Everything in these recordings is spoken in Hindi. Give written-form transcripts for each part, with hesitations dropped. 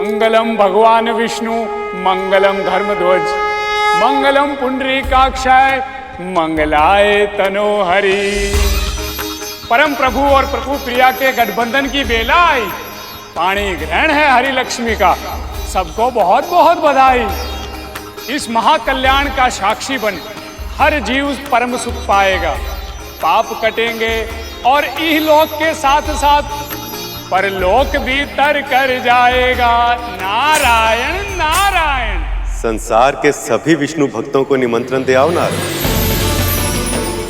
मंगलम भगवान विष्णु मंगलम धर्मध्वज मंगलम पुंडरीकाक्षाय मंगलाय तनोहरि। परम प्रभु और प्रभु प्रिया के गठबंधन की बेला आई। पाणी ग्रहण है हरि लक्ष्मी का, सबको बहुत बहुत बधाई। इस महाकल्याण का साक्षी बन हर जीव परम सुख पाएगा। पाप कटेंगे और इहलोक के साथ साथ परलोक भी तर कर जाएगा। नारायण नारायण। संसार के सभी विष्णु भक्तों को निमंत्रण दे आओ नारद,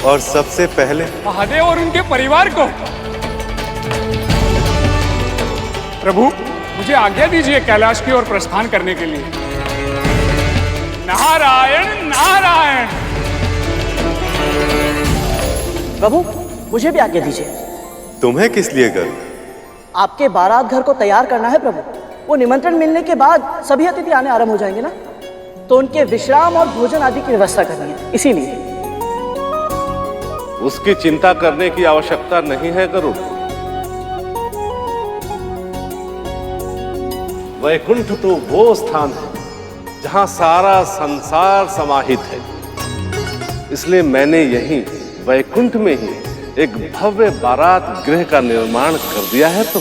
और सबसे पहले महादेव और उनके परिवार को। प्रभु मुझे आज्ञा दीजिए कैलाश की ओर प्रस्थान करने के लिए। नारायण नारायण। प्रभु मुझे भी आज्ञा दीजिए। तुम्हें किस लिए करूं? आपके बारात घर को तैयार करना है प्रभु। वो निमंत्रण मिलने के बाद सभी अतिथि आने आरंभ हो जाएंगे ना, तो उनके विश्राम और भोजन आदि की व्यवस्था करनी है, इसीलिए। उसकी चिंता करने की आवश्यकता नहीं है गरुड़। वैकुंठ तो वो स्थान है जहां सारा संसार समाहित है, इसलिए मैंने यहीं वैकुंठ में ही एक भव्य बारात गृह का निर्माण कर दिया है। तो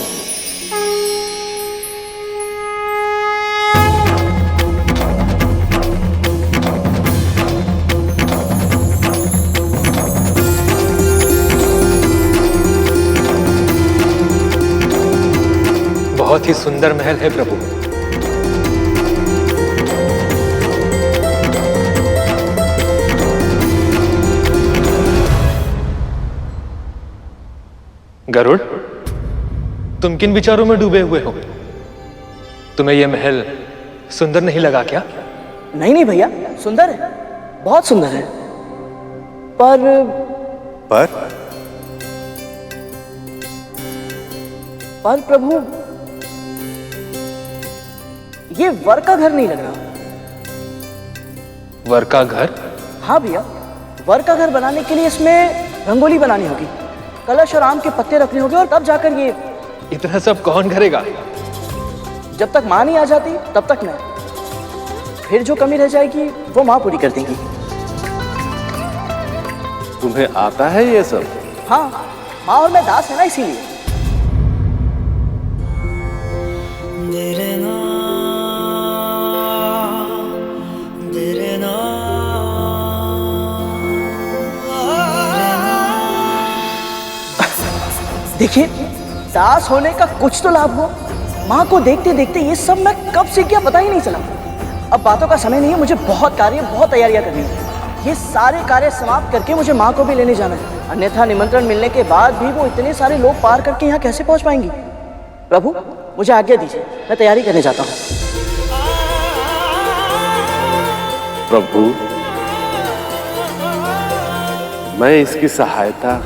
बहुत ही सुंदर महल है प्रभु। गरुड़, तुम किन विचारों में डूबे हुए हो? तुम्हें यह महल सुंदर नहीं लगा क्या? नहीं नहीं भैया, सुंदर है, बहुत सुंदर है। पर प्रभु ये वर का घर नहीं लग रहा। वर का घर? हाँ भैया, वर का घर बनाने के लिए इसमें रंगोली बनानी होगी, कलश और आम के पत्ते रखने होंगे, और तब जाकर ये। इतना सब कौन करेगा? जब तक माँ नहीं आ जाती तब तक मैं। फिर जो कमी रह जाएगी वो माँ पूरी कर देंगी। तुम्हें आता है ये सब? हाँ, माँ और मैं दास है ना, इसीलिए। देखिए, दास होने का कुछ तो लाभ हो। माँ को देखते देखते ये सब मैं कब सीख गया पता ही नहीं चला। अब बातों का समय नहीं है, मुझे बहुत कार्य, बहुत तैयारियां करनी है। ये सारे कार्य समाप्त करके मुझे माँ को भी लेने जाना है, अन्यथा निमंत्रण मिलने के बाद भी वो इतने सारे लोग पार करके यहाँ कैसे पहुँच पाएंगी। प्रभु मुझे आज्ञा दीजिए, मैं तैयारी करने जाता हूँ। प्रभु मैं इसकी सहायता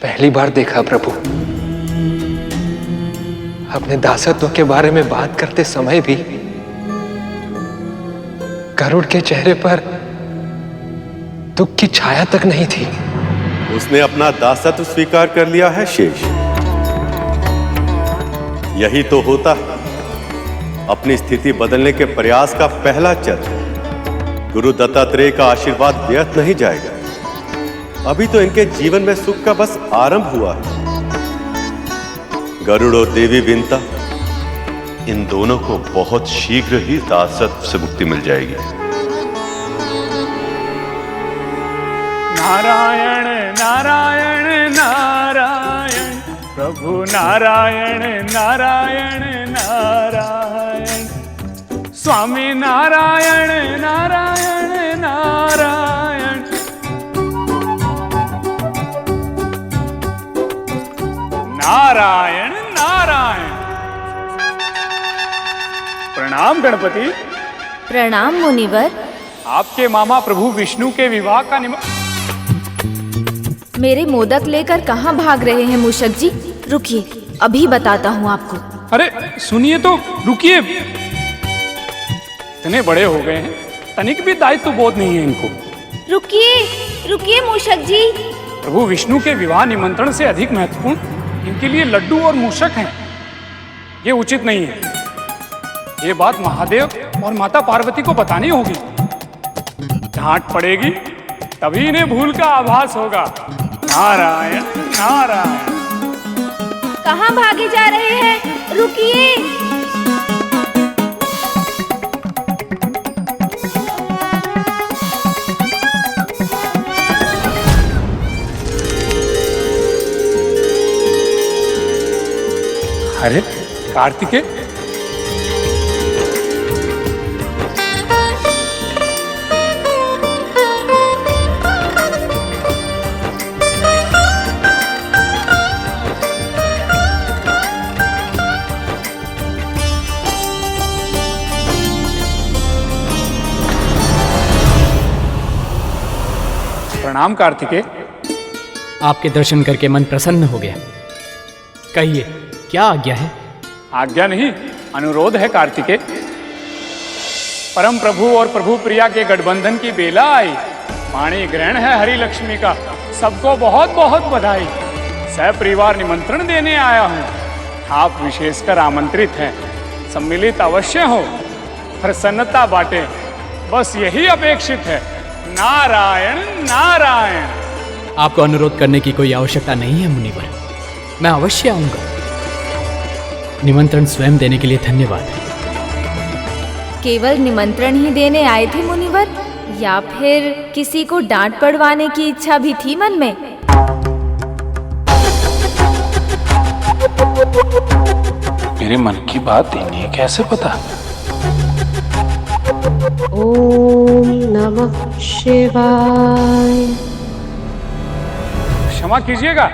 पहली बार देखा प्रभु। अपने दासत्व के बारे में बात करते समय भी गरुड़ के चेहरे पर दुख की छाया तक नहीं थी। उसने अपना दासत्व स्वीकार कर लिया है शेष। यही तो होता है अपनी स्थिति बदलने के प्रयास का पहला चरण। गुरु दत्तात्रेय का आशीर्वाद व्यर्थ नहीं जाएगा। अभी तो इनके जीवन में सुख का बस आरंभ हुआ है। गरुड़ और देवी विंता, इन दोनों को बहुत शीघ्र ही दासत्व से मुक्ति मिल जाएगी। नारायण नारायण नारायण, प्रभु नारायण नारायण नारायण, स्वामी नारायण नारायण नारायण। नारायण नारायण। प्रणाम गणपति। प्रणाम मुनिवर। आपके मामा प्रभु विष्णु के विवाह का मेरे मोदक लेकर कहाँ भाग रहे हैं मूषक जी? रुकिए, अभी बताता हूँ आपको। अरे सुनिए तो, रुकिए। इतने बड़े हो गए हैं, तनिक भी दायित्व बोध नहीं है इनको। रुकिए रुकिए मूषक जी। प्रभु विष्णु के विवाह निमंत्रण से अधिक महत्वपूर्ण इनके लिए लड्डू और मूषक हैं। ये उचित नहीं है। ये बात महादेव और माता पार्वती को बतानी होगी। डांट पड़ेगी तभी इन्हें भूल का आभास होगा। नारायण नारायण। कहाँ भागे जा रहे हैं? रुकिए। अरे कार्तिकेय, प्रणाम कार्तिकेय। आपके दर्शन करके मन प्रसन्न हो गया। कहिए, क्या आज्ञा है? आज्ञा नहीं, अनुरोध है कार्तिकेय। परम प्रभु और प्रभु प्रिया के गठबंधन की बेला आई। वाणी ग्रहण है हरि लक्ष्मी का। सबको बहुत बहुत बधाई। सपरिवार निमंत्रण देने आया हूँ। आप विशेषकर आमंत्रित हैं। सम्मिलित अवश्य हो, प्रसन्नता बांटे, बस यही अपेक्षित है। नारायण नारायण। आपको अनुरोध करने की कोई आवश्यकता नहीं है मुनिवर, मैं अवश्य आऊंगा। निमंत्रण स्वयं देने के लिए धन्यवाद। केवल निमंत्रण ही देने आए थे मुनिवर, या फिर किसी को डांट पड़वाने की इच्छा भी थी मन में? मेरे मन की बात इन्हें कैसे पता? ओम नमः शिवाय। क्षमा कीजिएगा,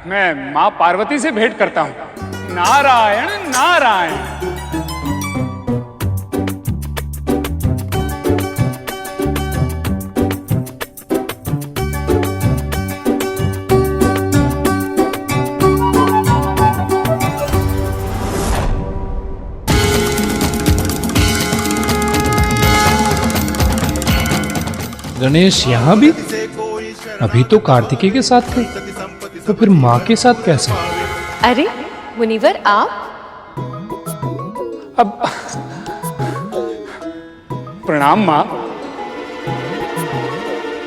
मैं माँ पार्वती से भेंट करता हूँ। नारायण नारायण। गणेश यहाँ भी? अभी तो कार्तिकेय के साथ थे, तो फिर माँ के साथ कैसे? अरे मुनिवर आप? अब प्रणाम माँ।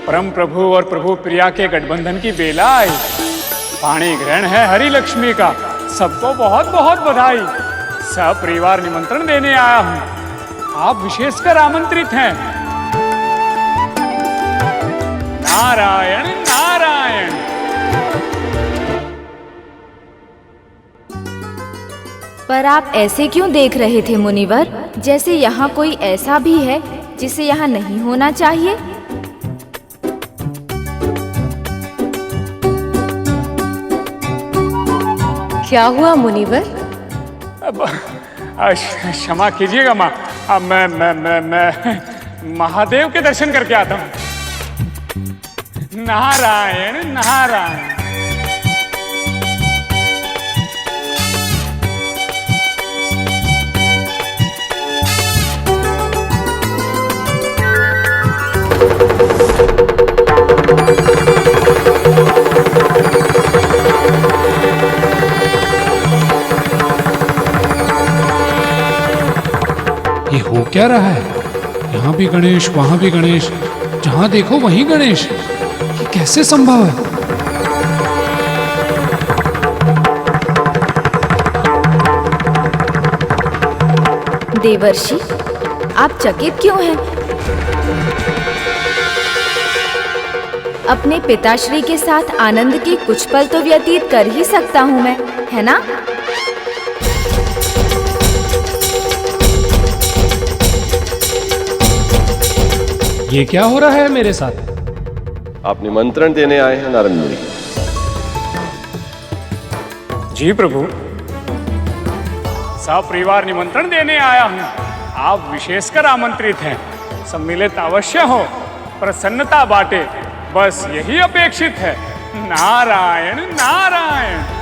परम प्रभु और प्रभु प्रिया के गठबंधन की बेला आई। वाणी ग्रहण है हरि लक्ष्मी का। सबको बहुत बहुत बधाई। सपरिवार निमंत्रण देने आया हूँ। आप विशेषकर आमंत्रित हैं। नारायण नारायण। पर आप ऐसे क्यों देख रहे थे मुनिवर, जैसे यहाँ कोई ऐसा भी है जिसे यहाँ नहीं होना चाहिए? क्या हुआ मुनिवर? क्षमा कीजिएगा माँ। अब मैं महादेव के दर्शन करके आता हूँ। नारायण नारायण। ये हो क्या रहा है? यहाँ भी गणेश, वहां भी गणेश, जहां देखो वहीं गणेश। ये कैसे संभव है? देवर्षि, आप चकित क्यों हैं? अपने पिताश्री के साथ आनंद के कुछ पल तो व्यतीत कर ही सकता हूँ मैं, है ना? ये क्या हो रहा है मेरे साथ? आप निमंत्रण देने आए हैं नारद मुनि? जी प्रभु, सपरिवार निमंत्रण देने आया हूँ। आप विशेषकर आमंत्रित हैं। सम्मिलित अवश्य हो, प्रसन्नता बांटे, बस यही अपेक्षित है। नारायण नारायण।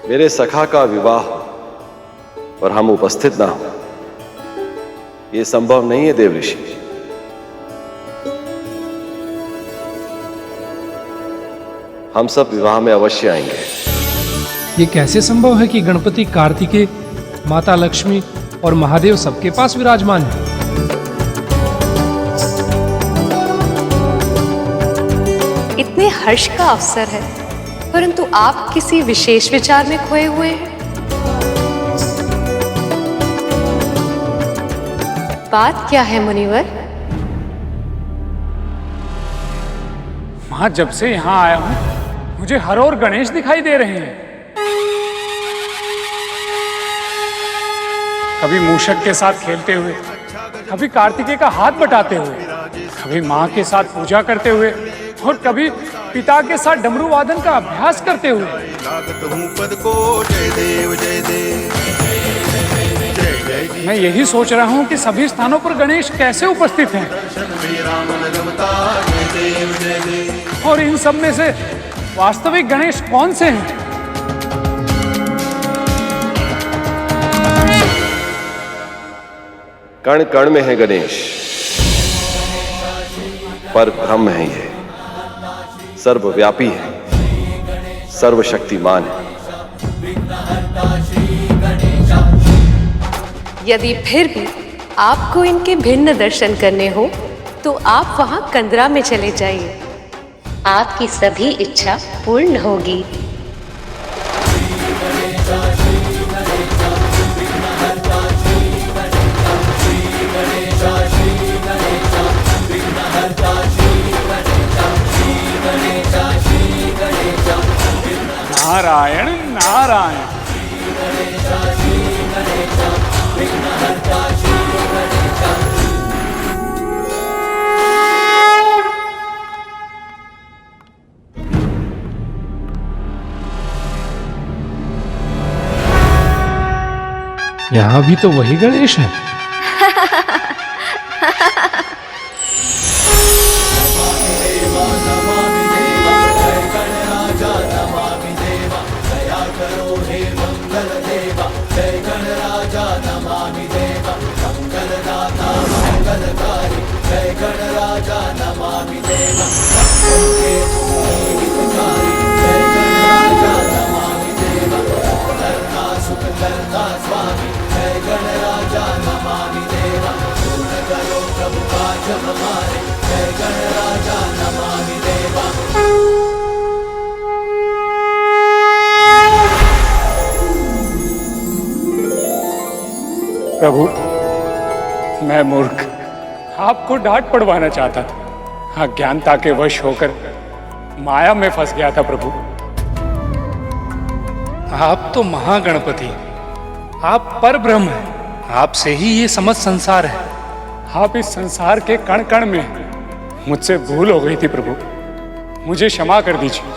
मेरे सखा का विवाह हो और हम उपस्थित ना हो, यह संभव नहीं है देवऋषि। हम सब विवाह में अवश्य आएंगे। ये कैसे संभव है कि गणपति, कार्तिकेय, माता लक्ष्मी और महादेव सबके पास विराजमान है? इतने हर्ष का अवसर है, परंतु आप किसी विशेष विचार में खोए हुए हैं। बात क्या है मुनिवर? मां, जब से यहां आया हूं मुझे हर ओर गणेश दिखाई दे रहे हैं। कभी मूषक के साथ खेलते हुए, कभी कार्तिकेय का हाथ बटाते हुए, कभी मां के साथ पूजा करते हुए और कभी पिता के साथ डमरू वादन का अभ्यास करते हुए। मैं यही सोच रहा हूं कि सभी स्थानों पर गणेश कैसे उपस्थित हैं और इन सब में से वास्तविक गणेश कौन से हैं? कण कण में है गणेश, पर ब्रह्म है ये, सर्वव्यापी है, सर्वशक्तिमान है। यदि फिर भी आपको इनके भिन्न दर्शन करने हो तो आप वहां कंदरा में चले जाइए। आपकी सभी इच्छा पूर्ण होगी। नारायण नारायण। यहाँ भी तो वही गणेश है। प्रभु, मैं मूर्ख आपको डांट पड़वाना चाहता था। अज्ञानता के वश होकर माया में फंस गया था प्रभु। आप तो महागणपति, आप पर ब्रह्म हैं, आपसे ही ये समस्त संसार है। आप इस संसार के कण कण में हैं। मुझसे भूल हो गई थी प्रभु, मुझे क्षमा कर दीजिए,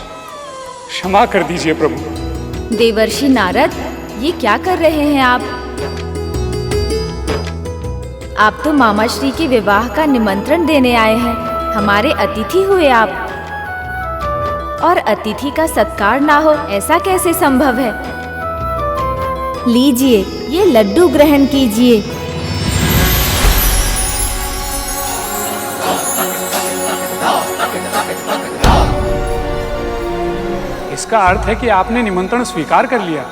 क्षमा कर दीजिए प्रभु। देवर्षि नारद, ये क्या कर रहे हैं आप? आप तो मामा श्री के विवाह का निमंत्रण देने आए हैं। हमारे अतिथि हुए आप, और अतिथि का सत्कार ना हो ऐसा कैसे संभव है? लीजिए, ये लड्डू ग्रहण कीजिए। इसका अर्थ है कि आपने निमंत्रण स्वीकार कर लिया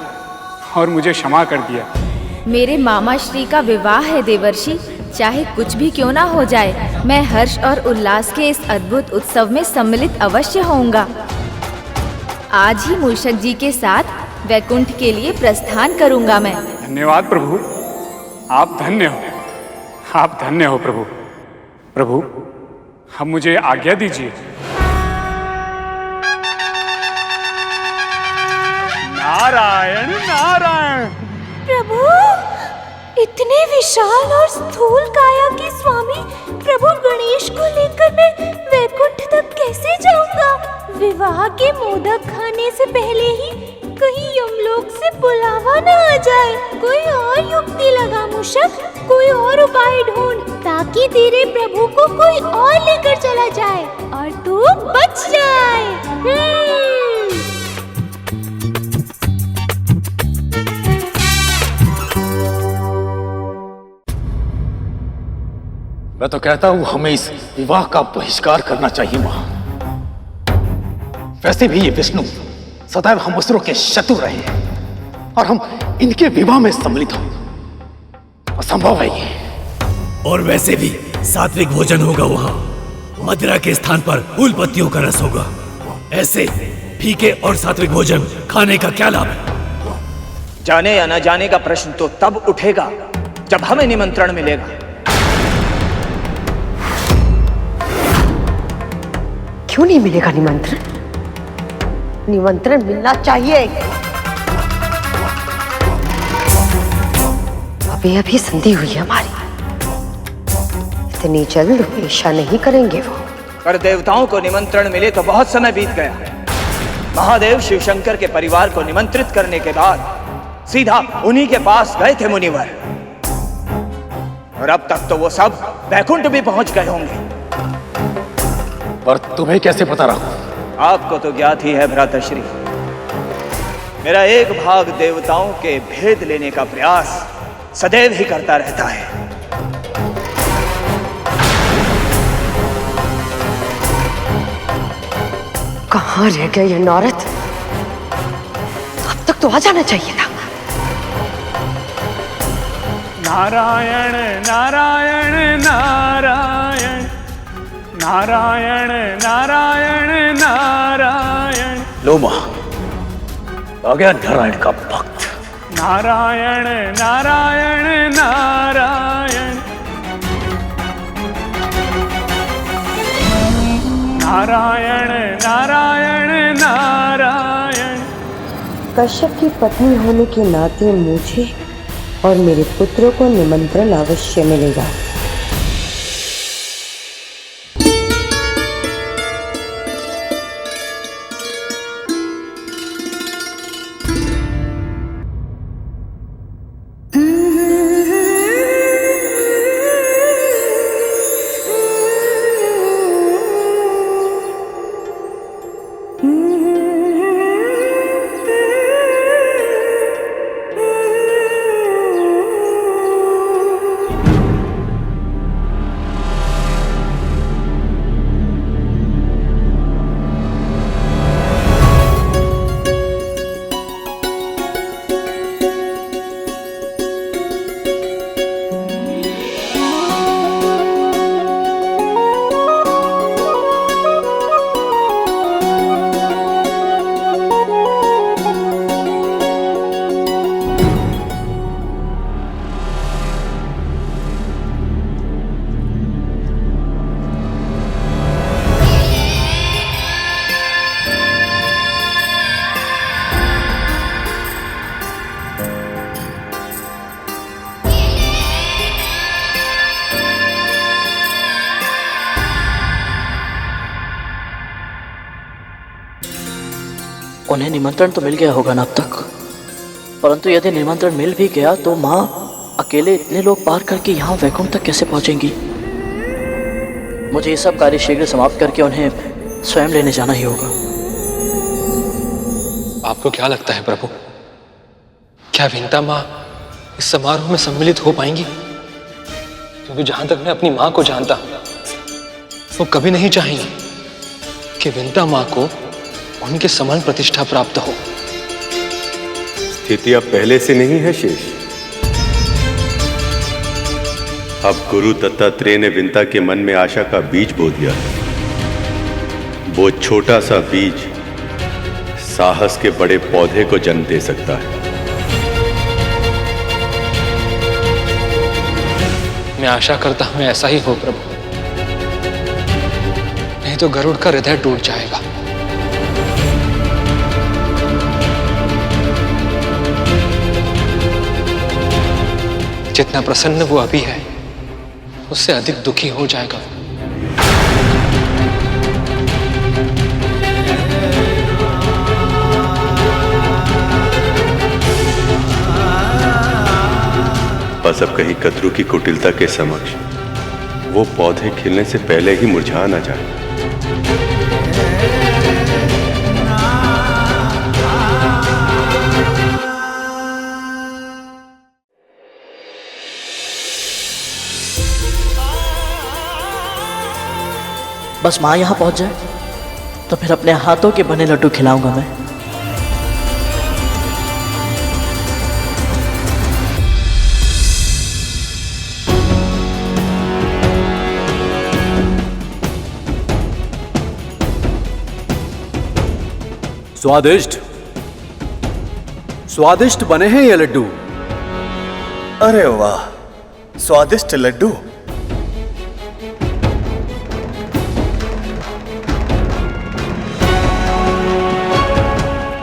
और मुझे क्षमा कर दिया। मेरे मामा श्री का विवाह है देवर्षि, चाहे कुछ भी क्यों ना हो जाए, मैं हर्ष और उल्लास के इस अद्भुत उत्सव में सम्मिलित अवश्य होऊंगा। आज ही मूषक जी के साथ वैकुंठ के लिए प्रस्थान करूंगा मैं। धन्यवाद प्रभु, आप धन्य हो, आप धन्य हो प्रभु। प्रभु, अब मुझे आज्ञा दीजिए। नारायण नारायण। प्रभु, इतने विशाल और स्थूल काया के स्वामी प्रभु गणेश को लेकर मैं वैकुंठ तक कैसे जाऊंगा? विवाह के मोदक खाने से पहले ही कहीं यमलोक से बुलावा न आ जाए। कोई और युक्ति लगा मूषक, कोई और उपाय ढूंढ, ताकि तेरे प्रभु को कोई और लेकर चला जाए और तू बच जाए। मैं तो कहता हूं हमें इस विवाह का बहिष्कार करना चाहिए मां। वैसे भी ये विष्णु सदैव हम असुरों के शत्रु रहे हैं और हम इनके विवाह में सम्मिलित हो असंभव है ये। और वैसे भी सात्विक भोजन होगा वहां, मदिरा के स्थान पर फूल पत्तियों का रस होगा। ऐसे फीके और सात्विक भोजन खाने का क्या लाभ है? जाने या न जाने का प्रश्न तो तब उठेगा जब हमें निमंत्रण मिलेगा। क्यों नहीं मिलेगा निमंत्रण? निमंत्रण मिलना चाहिए। अभी अभी संधि हुई है हमारी, इतनी जल्द ऐसा नहीं करेंगे वो। पर देवताओं को निमंत्रण मिले तो बहुत समय बीत गया। महादेव शिवशंकर के परिवार को निमंत्रित करने के बाद सीधा उन्हीं के पास गए थे मुनिवर, और अब तक तो वो सब वैकुंठ भी पहुंच गए होंगे। पर तुम्हें कैसे पता रहा? आपको तो ज्ञात ही है भ्राताश्री, मेरा एक भाग देवताओं के भेद लेने का प्रयास सदैव ही करता रहता है। कहाँ रह गया ये नौरत? अब तक तो आ जाना चाहिए था। नारायण नारायण नारायण नारायण नारायण नारायण। लो मां, आ गया नारायण का भक्त। नारायण नारायण नारायण नारायण नारायण नारायण। कश्यप की पत्नी होने के नाते मुझे और मेरे पुत्रों को निमंत्रण अवश्य मिलेगा। उन्हें निमंत्रण तो मिल गया होगा ना अब तक, परंतु यदि निमंत्रण मिल भी गया तो माँ अकेले इतने लोग पार करके यहाँ वैकुंठ तक कैसे पहुँचेंगी? मुझे ये सब कार्य शीघ्र समाप्त करके उन्हें स्वयं लेने जाना ही होगा। आपको क्या लगता है प्रभु, क्या विंता माँ इस समारोह में सम्मिलित हो पाएंगी? क्योंकि जहां तक मैं अपनी माँ को जानता, वो कभी नहीं चाहेंगी कि विंता माँ को उनके समान प्रतिष्ठा प्राप्त हो। स्थिति अब पहले से नहीं है शेष। अब गुरु दत्तात्रेय ने विंता के मन में आशा का बीज बो दिया। वो छोटा सा बीज साहस के बड़े पौधे को जन्म दे सकता है। मैं आशा करता हूं ऐसा ही हो प्रभु, नहीं तो गरुड़ का हृदय टूट जाएगा। जितना प्रसन्न वो अभी है, उससे अधिक दुखी हो जाएगा। बस अब कहीं कद्रू की कुटिलता के समक्ष वो पौधे खिलने से पहले ही मुरझा ना जाए। बस माँ यहाँ पहुँच जाए तो फिर अपने हाथों के बने लड्डू खिलाऊंगा मैं। स्वादिष्ट स्वादिष्ट बने हैं ये लड्डू। अरे वाह, स्वादिष्ट लड्डू।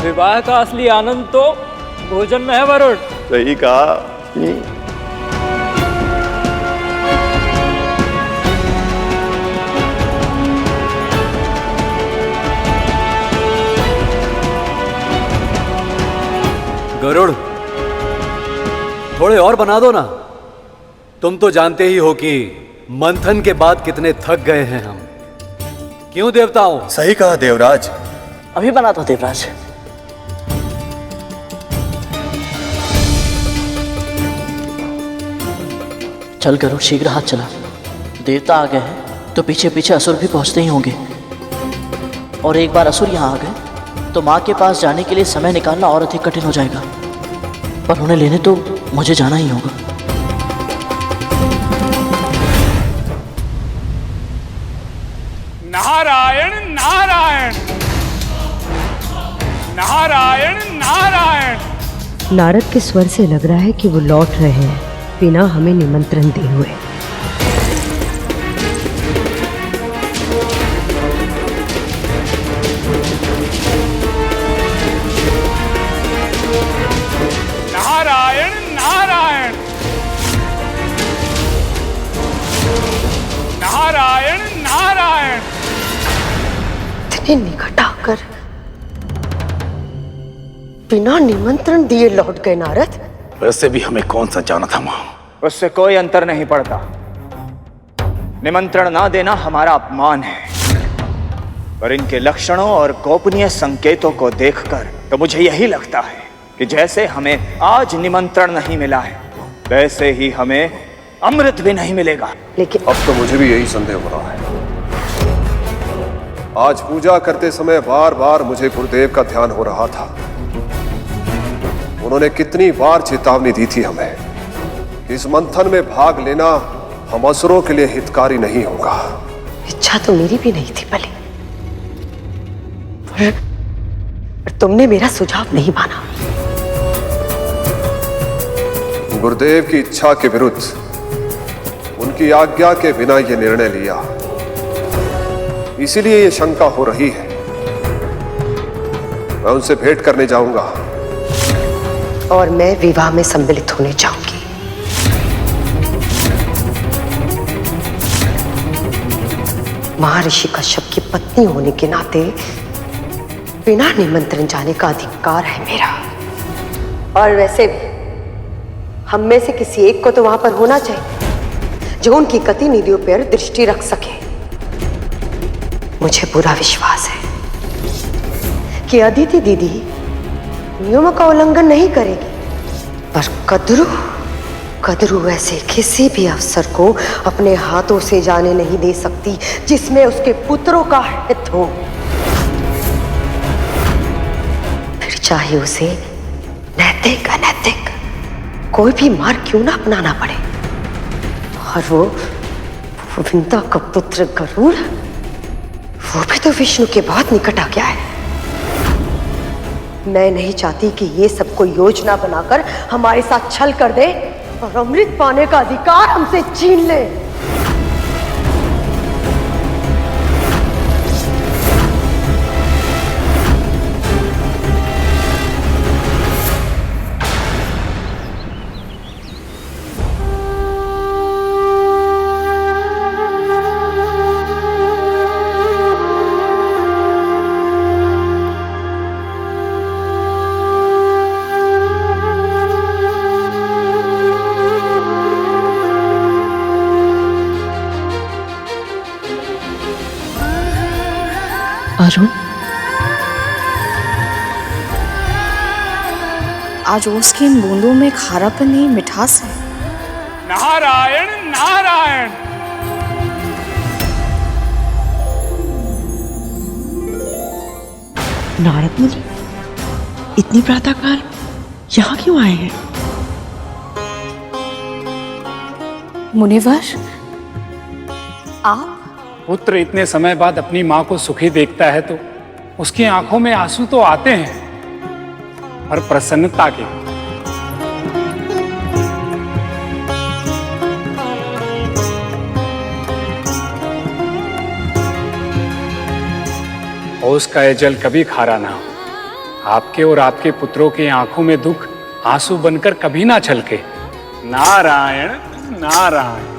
विवाह का असली आनंद तो भोजन में है वरुण। सही कहा। गरुड़, थोड़े और बना दो ना। तुम तो जानते ही हो कि मंथन के बाद कितने थक गए हैं हम। क्यों देवताओं? सही कहा देवराज। अभी बना दो देवराज। चल गरुड़, शीघ्र हाथ चला। देवता आ गए हैं तो पीछे पीछे असुर भी पहुंचते ही होंगे, और एक बार असुर यहाँ आ गए तो माँ के पास जाने के लिए समय निकालना और अधिक कठिन हो जाएगा। पर उन्हें लेने तो मुझे जाना ही होगा। नारायण नारायण नारायण नारायण। नारद के स्वर से लग रहा है कि वो लौट रहे हैं बिना हमें निमंत्रण दिए हुए। नारायण नारायण नारायण नारायण। इतने निकट आकर बिना निमंत्रण दिए लौट गए नारद। वैसे भी हमें कौन सा जाना था मां? उससे कोई अंतर नहीं पड़ता। निमंत्रण ना देना हमारा अपमान है, पर इनके लक्षणों और गोपनीय संकेतों को देखकर तो मुझे यही लगता है कि जैसे हमें आज निमंत्रण नहीं मिला है, वैसे ही हमें अमृत भी नहीं मिलेगा। लेकिन अब तो मुझे भी यही संदेह हो रहा है। आज पूजा करते समय बार बार मुझे गुरुदेव का ध्यान हो रहा था। उन्होंने कितनी बार चेतावनी दी थी हमें कि इस मंथन में भाग लेना हम असुरों के लिए हितकारी नहीं होगा। इच्छा तो मेरी भी नहीं थी भले, पर तुमने मेरा सुझाव नहीं माना। गुरुदेव की इच्छा के विरुद्ध उनकी आज्ञा के बिना यह निर्णय लिया, इसीलिए ये शंका हो रही है। मैं उनसे भेंट करने जाऊंगा और मैं विवाह में सम्मिलित होने जाऊंगी। महर्षि कश्यप की पत्नी होने के नाते बिना निमंत्रण जाने का अधिकार है मेरा। और वैसे भी हम में से किसी एक को तो वहां पर होना चाहिए जो उनकी गतिविधियों पर दृष्टि रख सके। मुझे पूरा विश्वास है कि अदिति दीदी नियमों का उल्लंघन नहीं करेगी, पर कदरू ऐसे किसी भी अवसर को अपने हाथों से जाने नहीं दे सकती जिसमें उसके पुत्रों का हित हो, फिर चाहे उसे नैतिक अनैतिक कोई भी मार्ग क्यों ना अपनाना पड़े। और वो विंता का पुत्र गरुड़, वो भी तो विष्णु के बहुत निकट आ गया है। मैं नहीं चाहती कि ये सब कोई योजना बनाकर हमारे साथ छल कर दे और अमृत पाने का अधिकार हमसे छीन ले। अरुण, आज ओट्स की इन बूंदों में खारापन नहीं, मिठास है। नारायण नारायण नारद मुनि इतनी प्रातःकाल यहाँ क्यों आए हैं? मुनिवर, आप? पुत्र इतने समय बाद अपनी माँ को सुखी देखता है तो उसकी आंखों में आंसू तो आते हैं, पर प्रसन्नता के। और उसका ये जल कभी खारा ना हो। आपके और आपके पुत्रों की आंखों में दुख आंसू बनकर कभी ना छलके। नारायण नारायण।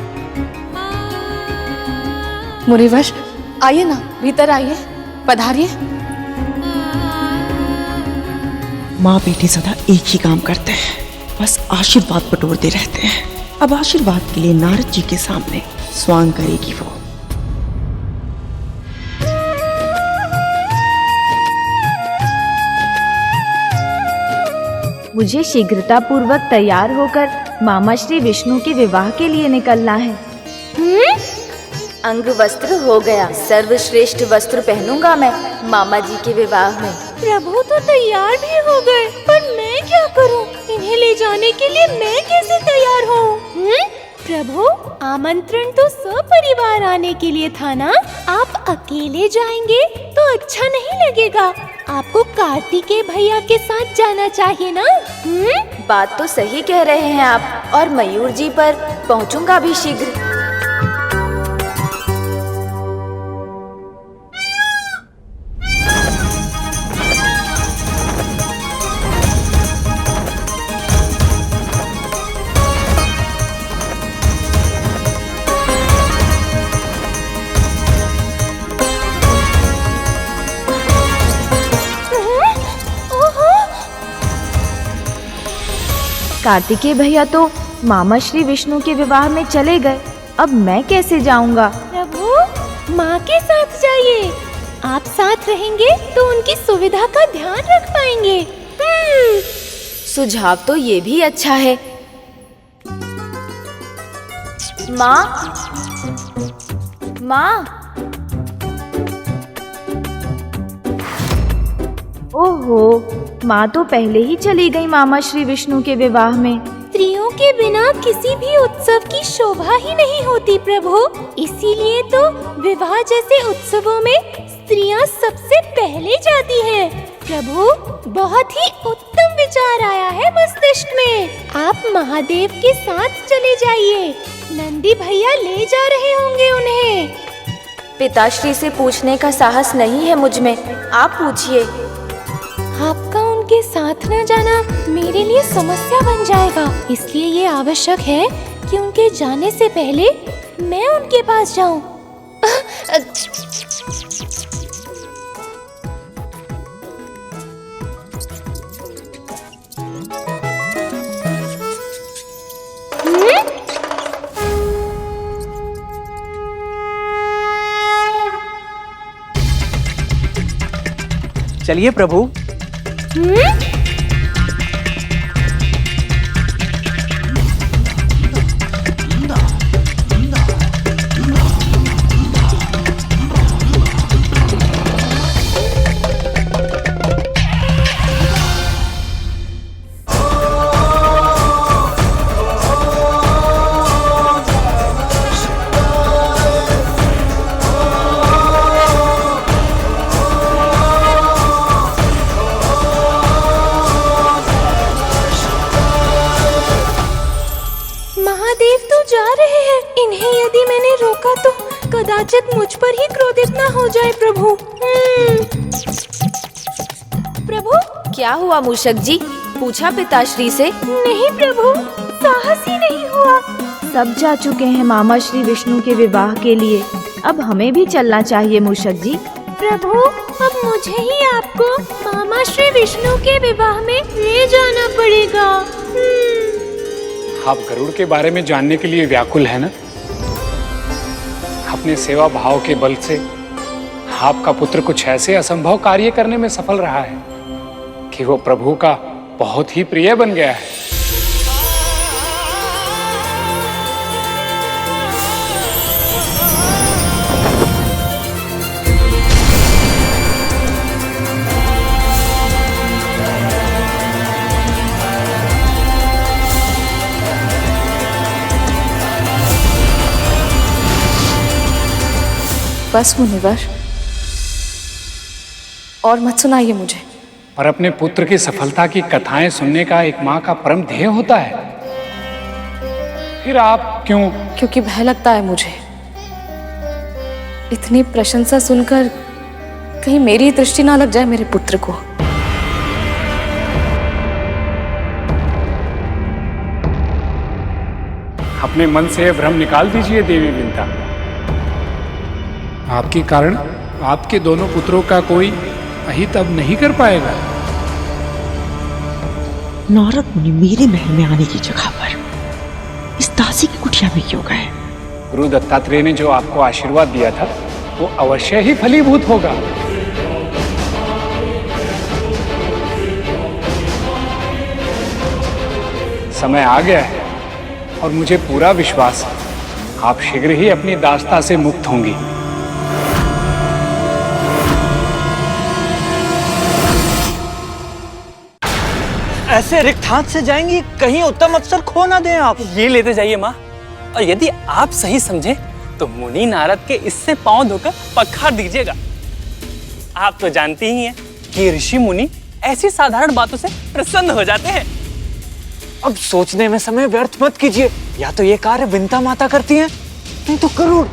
मुनिवर, आइए ना, भीतर आइए, पधारिए। माँ बेटे सदा एक ही काम करते हैं, बस आशीर्वाद बटोरते रहते हैं। अब आशीर्वाद के लिए नारद जी के सामने स्वांग करेगी वो। मुझे शीघ्रता पूर्वक तैयार होकर मामा श्री विष्णु के विवाह के लिए निकलना है। अंग वस्त्र हो गया, सर्वश्रेष्ठ वस्त्र पहनूंगा मैं मामा जी के विवाह में। प्रभु तो तैयार भी हो गए, पर मैं क्या करूं? इन्हें ले जाने के लिए मैं कैसे तैयार हूँ? प्रभु, आमंत्रण तो सपरिवार आने के लिए था ना? आप अकेले जाएंगे तो अच्छा नहीं लगेगा। आपको कार्तिकेय भैया के साथ जाना चाहिए ना? बात तो सही कह रहे हैं आप, और मयूर जी पर पहुंचूंगा भी शीघ्र। कार्तिकेय भैया तो मामा श्री विष्णु के विवाह में चले गए, अब मैं कैसे जाऊंगा? प्रभु, माँ के साथ जाइए। आप साथ रहेंगे तो उनकी सुविधा का ध्यान रख पाएंगे। सुझाव तो ये भी अच्छा है। माँ, माँ। ओहो, माँ तो पहले ही चली गई मामा श्री विष्णु के विवाह में। स्त्रियों के बिना किसी भी उत्सव की शोभा ही नहीं होती प्रभु। इसीलिए तो विवाह जैसे उत्सवों में स्त्रियां सबसे पहले जाती हैं। प्रभु, बहुत ही उत्तम विचार आया है मस्तिष्क में। आप महादेव के साथ चले जाइए, नंदी भैया ले जा रहे होंगे उन्हें। पिताश्री से पूछने का साहस नहीं है मुझ में, आप पूछिए। आपका उनके साथ न जाना मेरे लिए समस्या बन जाएगा, इसलिए ये आवश्यक है कि उनके जाने से पहले मैं उनके पास जाऊं। चलिए प्रभु। कदाचित मुझ पर ही क्रोधित न हो जाए प्रभु। प्रभु, क्या हुआ मूषक जी? पूछा पिताश्री से? नहीं प्रभु, साहस ही नहीं हुआ। सब जा चुके हैं मामा श्री विष्णु के विवाह के लिए, अब हमें भी चलना चाहिए मूषक जी। प्रभु, अब मुझे ही आपको मामा श्री विष्णु के विवाह में ले जाना पड़ेगा। आप गरुड़ के बारे में जानने के लिए व्याकुल है ना? अपने सेवा भाव के बल से आपका पुत्र कुछ ऐसे असंभव कार्य करने में सफल रहा है कि वो प्रभु का बहुत ही प्रिय बन गया है। बस मुनिवर, और मत सुनाइए मुझे। पर अपने पुत्र की सफलता की कथाएं सुनने का एक माँ का परम ध्येय होता है। फिर आप क्यों? क्योंकि भय लगता है मुझे, इतनी प्रशंसा सुनकर कहीं मेरी दृष्टि ना लग जाए मेरे पुत्र को। अपने मन से भ्रम निकाल दीजिए देवी विंता। आपके कारण आपके दोनों पुत्रों का कोई अहित अब नहीं कर पाएगा। नारद मुनि मेरे महल में आने की जगह पर इस दासी की कुटिया में क्यों गए? गुरु दत्तात्रेय ने जो आपको आशीर्वाद दिया था वो अवश्य ही फलीभूत होगा। समय आ गया है और मुझे पूरा विश्वास है आप शीघ्र ही अपनी दास्ता से मुक्त होंगी। ऐसे रिक्त हाथ से जाएंगी, कहीं उत्तम अवसर खो ना दें आप। ये लेते जाइए माँ, और यदि आप सही समझे तो मुनि नारद के इससे पांव धोकर पखार दीजिएगा। आप तो जानती ही हैं कि ऋषि मुनि ऐसी साधारण बातों से प्रसन्न हो जाते हैं। अब सोचने में समय व्यर्थ मत कीजिए, या तो ये कार्य विंता माता करती हैं, नहीं तो करूर।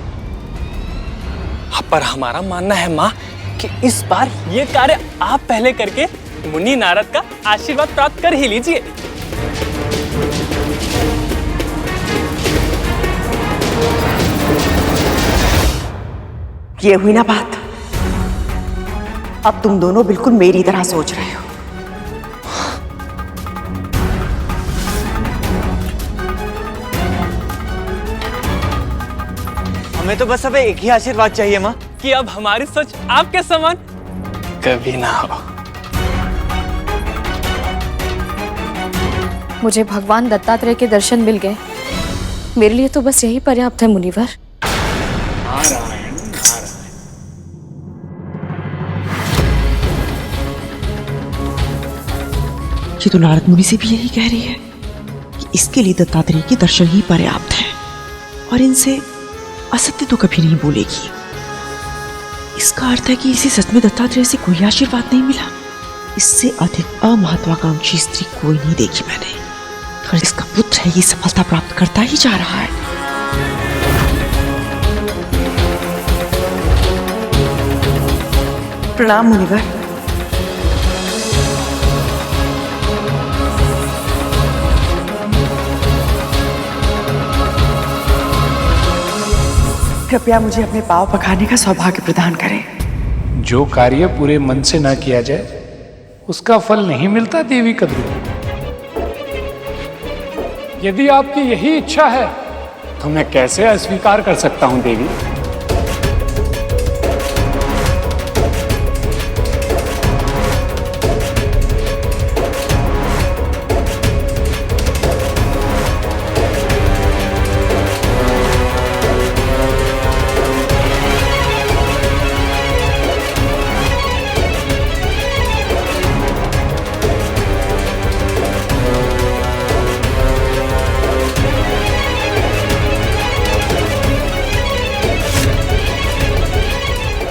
पर हमारा मानना है माँ कि इस बार ये कार्य आप पहले करके मुनि नारद का आशीर्वाद प्राप्त कर ही लीजिए। ये हुई ना बात। अब तुम दोनों बिल्कुल मेरी तरह सोच रहे हो। हमें तो बस अब एक ही आशीर्वाद चाहिए माँ, कि अब हमारी सोच आपके समान कभी ना हो। मुझे भगवान दत्तात्रेय के दर्शन मिल गए, मेरे लिए तो बस यही पर्याप्त है मुनिवर। नारायण नारायण। ये तो नारद मुनि से भी यही कह रही है कि इसके लिए दत्तात्रेय के दर्शन ही पर्याप्त है और इनसे असत्य तो कभी नहीं बोलेगी। इसका अर्थ है कि इसे सच में दत्तात्रेय से कोई आशीर्वाद नहीं मिला। इससे अधिक अमहत्वाकांक्षी स्त्री कोई नहीं देखी मैंने, और इसका पुत्र है ये सफलता प्राप्त करता ही जा रहा है। प्रणाम मुनिवर। कृपया मुझे अपने पांव पखारने का सौभाग्य प्रदान करें। जो कार्य पूरे मन से ना किया जाए उसका फल नहीं मिलता देवी कद्रू। यदि आपकी यही इच्छा है तो मैं कैसे अस्वीकार कर सकता हूं देवी।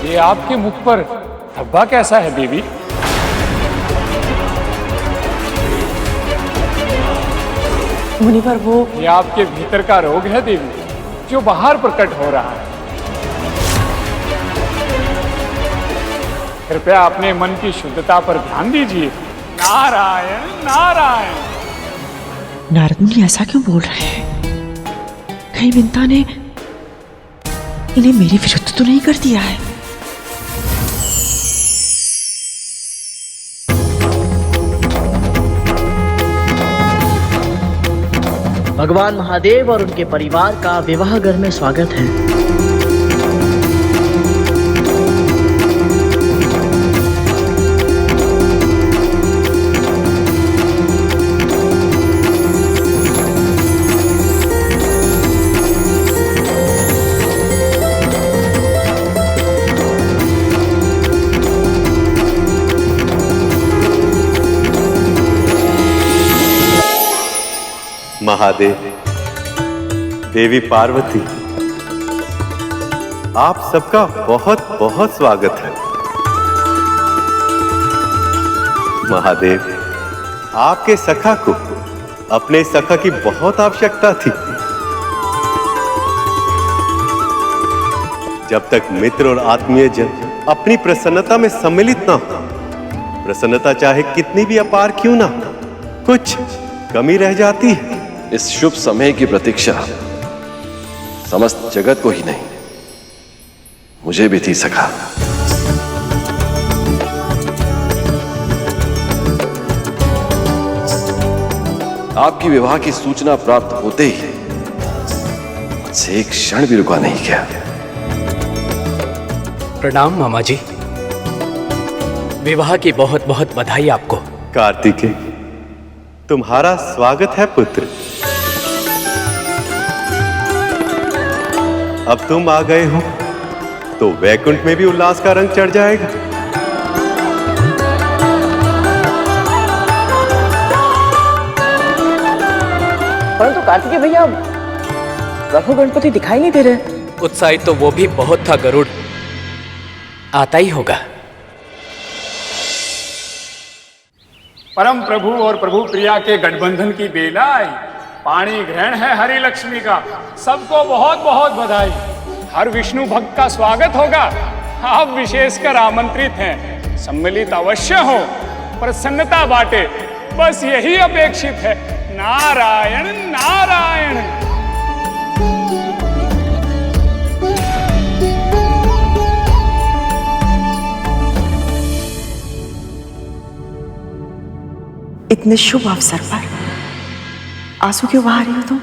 ये आपके मुख पर धब्बा कैसा है देवी? मुनिवर वो ये आपके भीतर का रोग है देवी, जो बाहर प्रकट हो रहा है। कृपया अपने मन की शुद्धता पर ध्यान दीजिए। नारायण नारायण। नारद मुनि ऐसा क्यों बोल रहे हैं? कहीं विंता ने इन्हें मेरे विरुद्ध तो नहीं कर दिया है? भगवान महादेव और उनके परिवार का विवाह घर में स्वागत है। महादेव, देवी पार्वती, आप सबका बहुत बहुत स्वागत है। महादेव, आपके सखा को अपने सखा की बहुत आवश्यकता थी। जब तक मित्र और आत्मीय जन अपनी प्रसन्नता में सम्मिलित ना हो, प्रसन्नता चाहे कितनी भी अपार क्यों ना हो, कुछ कमी रह जाती है। इस शुभ समय की प्रतीक्षा समस्त जगत को ही नहीं, मुझे भी थी सखा। आपकी विवाह की सूचना प्राप्त होते ही मुझसे एक क्षण भी रुका नहीं गया। प्रणाम मामा जी। विवाह की बहुत बहुत बधाई आपको। कार्तिकेय, तुम्हारा स्वागत है पुत्र। अब तुम आ गए हो तो वैकुंठ में भी उल्लास का रंग चढ़ जाएगा। परंतु कार्तिकेय भैया, प्रभु गणपति दिखाई नहीं दे रहे। उत्साहित तो वो भी बहुत था गरुड़, आता ही होगा। परम प्रभु और प्रभु प्रिया के गठबंधन की बेला आई। पाणी ग्रहण है हरि लक्ष्मी का। सबको बहुत बहुत बधाई। हर विष्णु भक्त का स्वागत होगा। आप विशेषकर आमंत्रित हैं। सम्मिलित अवश्य हो, प्रसन्नता बांटे, बस यही अपेक्षित है। नारायण नारायण। इतने शुभ अवसर पर आंसू क्यों बहा रही हो तुम?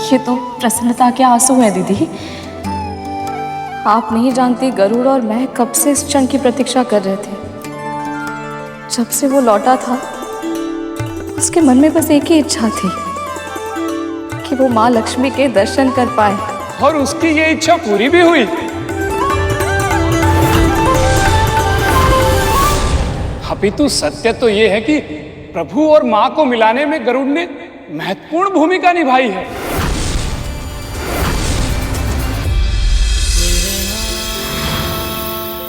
ये तो प्रसन्नता के आंसू हैं दीदी। आप नहीं जानती, गरुड़ और मैं कब से इस क्षण की प्रतीक्षा कर रहे थे। जब से वो लौटा था, उसके मन में बस एक ही इच्छा थी कि वो माँ लक्ष्मी के दर्शन कर पाए। और उसकी ये इच्छा पूरी भी हुई। अपितु सत्य तो ये है कि प्रभु और मां को मिलाने में गरुड़ ने महत्वपूर्ण भूमिका निभाई है।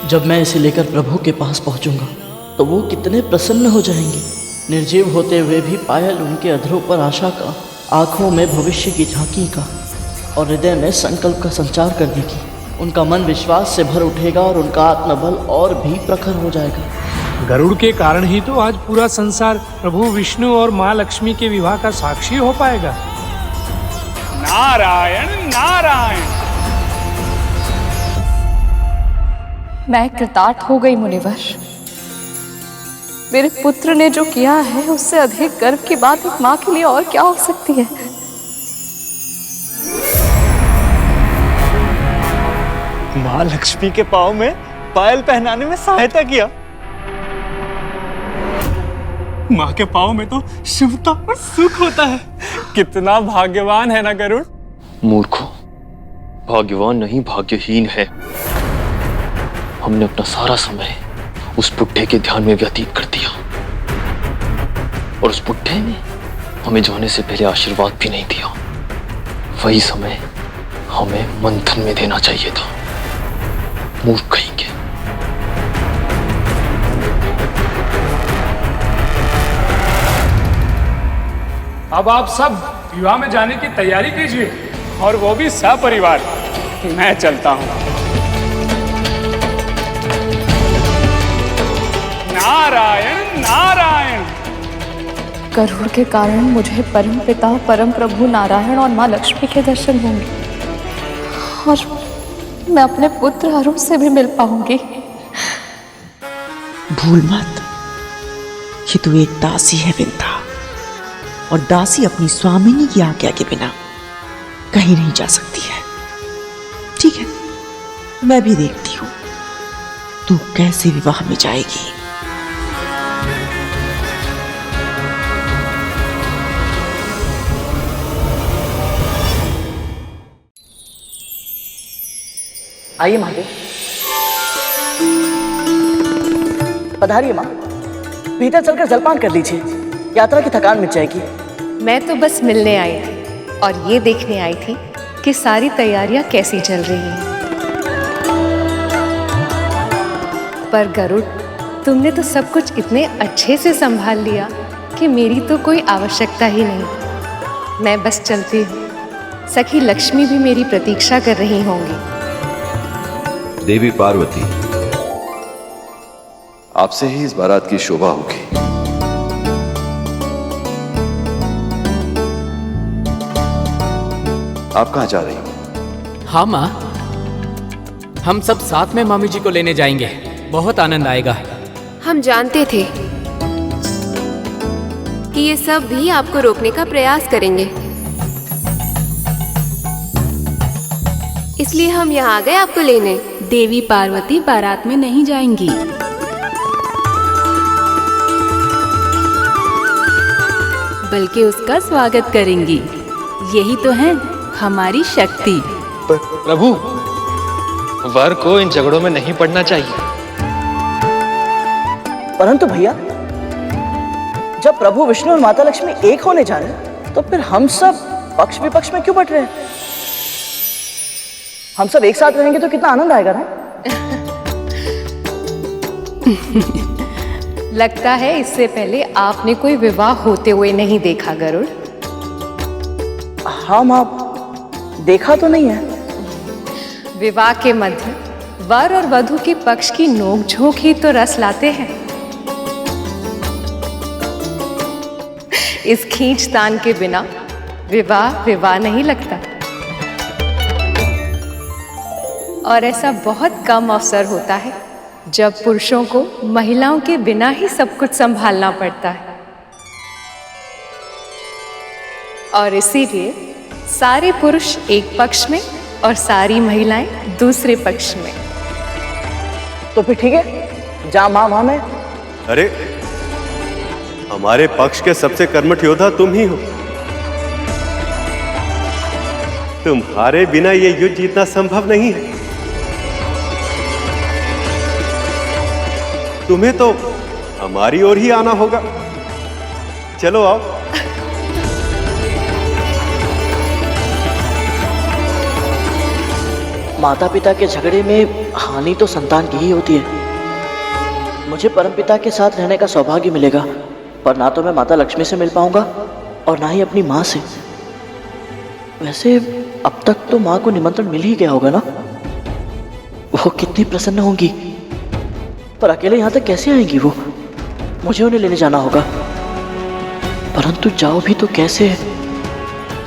जब मैं इसे लेकर प्रभु के पास पहुंचूंगा तो वो कितने प्रसन्न हो जाएंगे। निर्जीव होते हुए भी पायल उनके अधरों पर आशा का, आंखों में भविष्य की झांकी का और हृदय में संकल्प का संचार कर देगी। उनका मन विश्वास से भर उठेगा और उनका आत्मबल और भी प्रखर हो जाएगा। गरुड़ के कारण ही तो आज पूरा संसार प्रभु विष्णु और माँ लक्ष्मी के विवाह का साक्षी हो पाएगा। नारायण नारायण। मैं कृतार्थ हो गई मुनिवर। मेरे पुत्र ने जो किया है, उससे अधिक गर्व की बात एक माँ के लिए और क्या हो सकती है। माँ लक्ष्मी के पाँव में पायल पहनाने में सहायता किया। माँ के पाँव में तो शुभता और सुख होता है। कितना भाग्यवान है ना गरुड़। मूर्खों, भाग्यवान नहीं भाग्यहीन है। हमने अपना सारा समय उस बुढ़े के ध्यान में व्यतीत कर दिया और उस बुढ़े ने हमें जाने से पहले आशीर्वाद भी नहीं दिया। वही समय हमें मंथन में देना चाहिए था। मूर्ख कहेंगे। अब आप सब विवाह में जाने की तैयारी कीजिए, और वो भी सपरिवार। मैं चलता हूं। नारायण नारायण। गरुड़ के कारण मुझे परम पिता, परम प्रभु नारायण और माँ लक्ष्मी के दर्शन होंगे और मैं अपने पुत्र अरुण से भी मिल पाऊंगी। भूल मत, ये तू एक दासी है विंता, और दासी अपनी स्वामिनी की आज्ञा के बिना कहीं नहीं जा सकती है। ठीक है, मैं भी देखती हूं तू कैसे विवाह में जाएगी। आइए महादेव। पधारिए माँ, भीतर चलकर जलपान कर लीजिए, यात्रा की थकान मिट जाएगी। मैं तो बस मिलने आई थी। और ये देखने आई थी कि सारी तैयारियां कैसी चल रही हैं। पर गरुड़, तुमने तो सब कुछ इतने अच्छे से संभाल लिया कि मेरी तो कोई आवश्यकता ही नहीं। मैं बस चलती हूँ। सखी लक्ष्मी भी मेरी प्रतीक्षा कर रही होंगी। देवी पार्वती, आपसे ही इस बारात की शोभा होगी। आप कहाँ जा रही हो? हाँ माँ, हम सब साथ में मामी जी को लेने जाएंगे। बहुत आनंद आएगा। हम जानते थे कि ये सब भी आपको रोकने का प्रयास करेंगे, इसलिए हम यहाँ आ गए आपको लेने। देवी पार्वती बारात में नहीं जाएंगी, बल्कि उसका स्वागत करेंगी। यही तो है हमारी शक्ति। प्रभु, वर को इन झगड़ों में नहीं पड़ना चाहिए। परंतु भैया, जब प्रभु विष्णु और माता लक्ष्मी एक होने जा रहे हैं, तो फिर हम सब पक्ष विपक्ष में क्यों बट रहे हैं? हम सब एक साथ रहेंगे तो कितना आनंद आएगा ना? लगता है इससे पहले आपने कोई विवाह होते हुए नहीं देखा गरुड़। हाँ माँ, देखा तो नहीं है। विवाह के मध्य वर और वधू के पक्ष की नोकझोंक ही तो रस लाते हैं। इस खींचतान के बिना विवाह विवाह नहीं लगता। और ऐसा बहुत कम अवसर होता है जब पुरुषों को महिलाओं के बिना ही सब कुछ संभालना पड़ता है। और इसीलिए सारे पुरुष एक पक्ष में और सारी महिलाएं दूसरे पक्ष में। तो फिर ठीक है, जा माँ वहां में। अरे, हमारे पक्ष के सबसे कर्मठ योद्धा तुम ही हो। तुम्हारे बिना ये युद्ध जीतना संभव नहीं है। तुम्हें तो हमारी ओर ही आना होगा। चलो आओ। माता पिता के झगड़े में हानि तो संतान की ही होती है। मुझे परमपिता के साथ रहने का सौभाग्य मिलेगा, पर ना तो मैं माता लक्ष्मी से मिल पाऊंगा और ना ही अपनी माँ से। वैसे अब तक तो माँ को निमंत्रण मिल ही गया होगा ना? वो कितनी प्रसन्न होंगी, पर अकेले यहाँ तक कैसे आएंगी वो? मुझे उन्हें लेने जाना होगा, परंतु जाओ भी तो कैसे?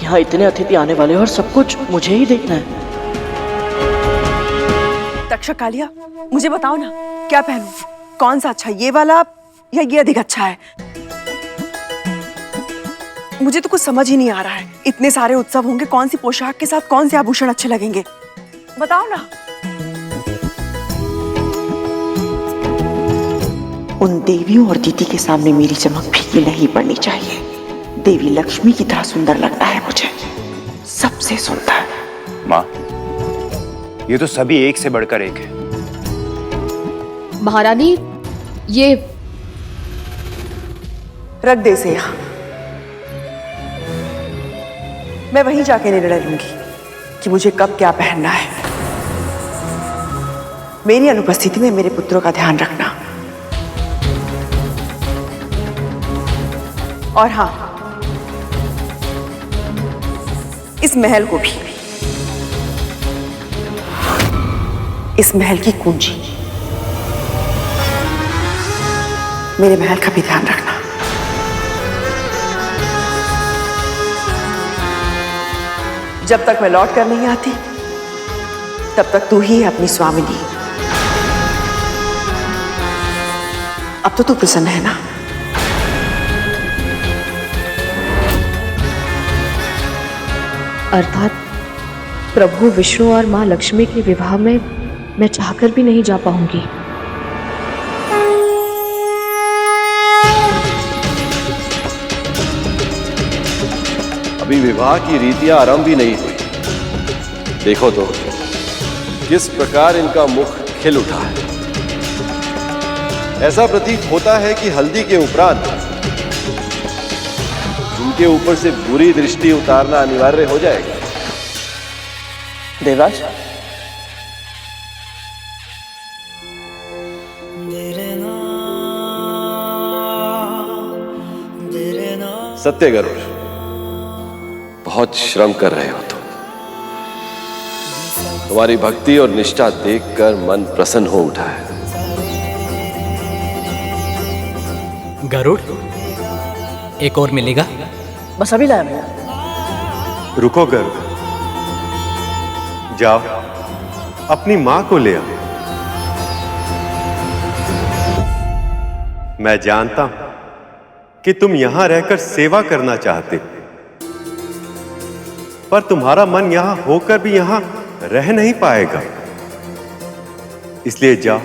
यहाँ इतने अतिथि आने वाले और सब कुछ मुझे ही देखना है। तक्षक कालिया, मुझे बताओ ना, क्या पहनूं? कौन सा अच्छा, ये वाला या ये अधिक अच्छा है? मुझे तो कुछ समझ ही नहीं आ रहा है। इतने सारे उत्सव होंगे, कौन सी पोशाक के साथ कौन से आभूषण अच्छे लगेंगे? बताओ ना। उन देवियों और दीदी के सामने मेरी चमक फीकी नहीं पड़नी चाहिए। देवी लक्ष्मी की तरह सुंदर लगना है मुझे, सबसे सुंदर। माँ, ये तो सभी एक से बढ़कर एक है। महारानी, ये रख दे इसे यहाँ। मैं वहीं जाके निर्णय लूंगी कि मुझे कब क्या पहनना है। मेरी अनुपस्थिति में मेरे पुत्रों का ध्यान रखना। और हाँ, इस महल को भी, इस महल की कुंजी, मेरे महल का भी ध्यान रखना। जब तक मैं लौट कर नहीं आती, तब तक तू ही है अपनी स्वामिनी। अब तो तू प्रसन्न है ना? अर्थात प्रभु विष्णु और माँ लक्ष्मी के विवाह में मैं चाहकर भी नहीं जा पाऊंगी। अभी विवाह की रीतियां आरंभ भी नहीं हुई। देखो तो किस प्रकार इनका मुख खिल उठा है। ऐसा प्रतीत होता है कि हल्दी के उपरांत इनके ऊपर से बुरी दृष्टि उतारना अनिवार्य हो जाएगा। देवराज, सत्य गरुड़, बहुत श्रम कर रहे हो तुम। तुम्हारी भक्ति और निष्ठा देखकर मन प्रसन्न हो उठा है। गरुड़, एक और मिलेगा? बस अभी लाया भैया। रुको गरुड़, जाओ अपनी मां को ले आओ। मैं जानता हूं कि तुम यहां रहकर सेवा करना चाहते हो, पर तुम्हारा मन यहां होकर भी यहां रह नहीं पाएगा। इसलिए जाओ,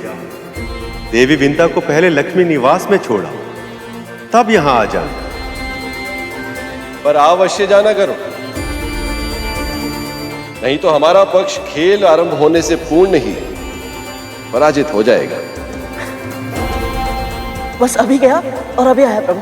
देवी विंता को पहले लक्ष्मी निवास में छोड़ा, तब यहां आ जाना। पर अवश्य जाना करो, नहीं तो हमारा पक्ष खेल आरंभ होने से पूर्ण ही पराजित हो जाएगा। बस अभी गया और अभी आया प्रभु।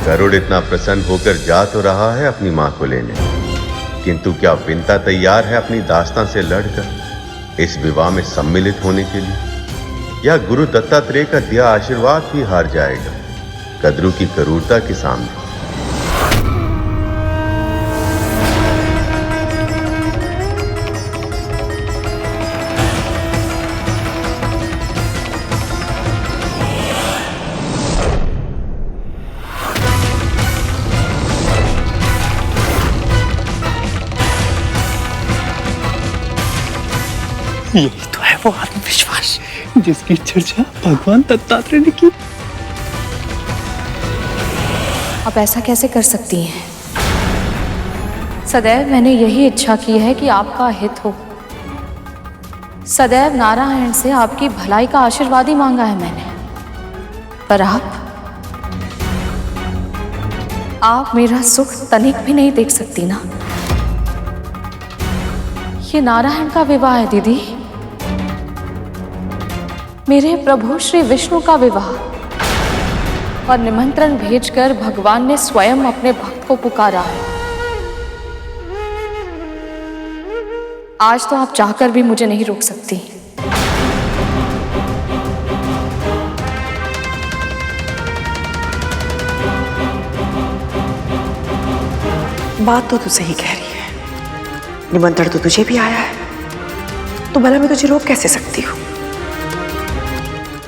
गरुड़ इतना प्रसन्न होकर जा तो रहा है अपनी मां को लेने, किंतु क्या विंता तैयार है अपनी दास्तां से लड़कर इस विवाह में सम्मिलित होने के लिए, या गुरु दत्तात्रेय का दिया आशीर्वाद भी हार जाएगा कद्रू की क्रूरता के सामने? यही तो है वो आत्मविश्वास जिसकी चर्चा भगवान दत्तात्रेय ने की। आप ऐसा कैसे कर सकती हैं? सदैव मैंने यही इच्छा की है कि आपका हित हो। सदैव नारायण से आपकी भलाई का आशीर्वाद ही मांगा है मैंने। पर आप मेरा सुख तनिक भी नहीं देख सकती ना। ये नारायण का विवाह है दीदी, मेरे प्रभु श्री विष्णु का विवाह, और निमंत्रण भेजकर भगवान ने स्वयं अपने भक्त को पुकारा है। आज तो आप चाहकर भी मुझे नहीं रोक सकती। बात तो तू सही कह रही है, निमंत्रण तो तुझे भी आया है, तो भला मैं तुझे रोक कैसे सकती हूँ?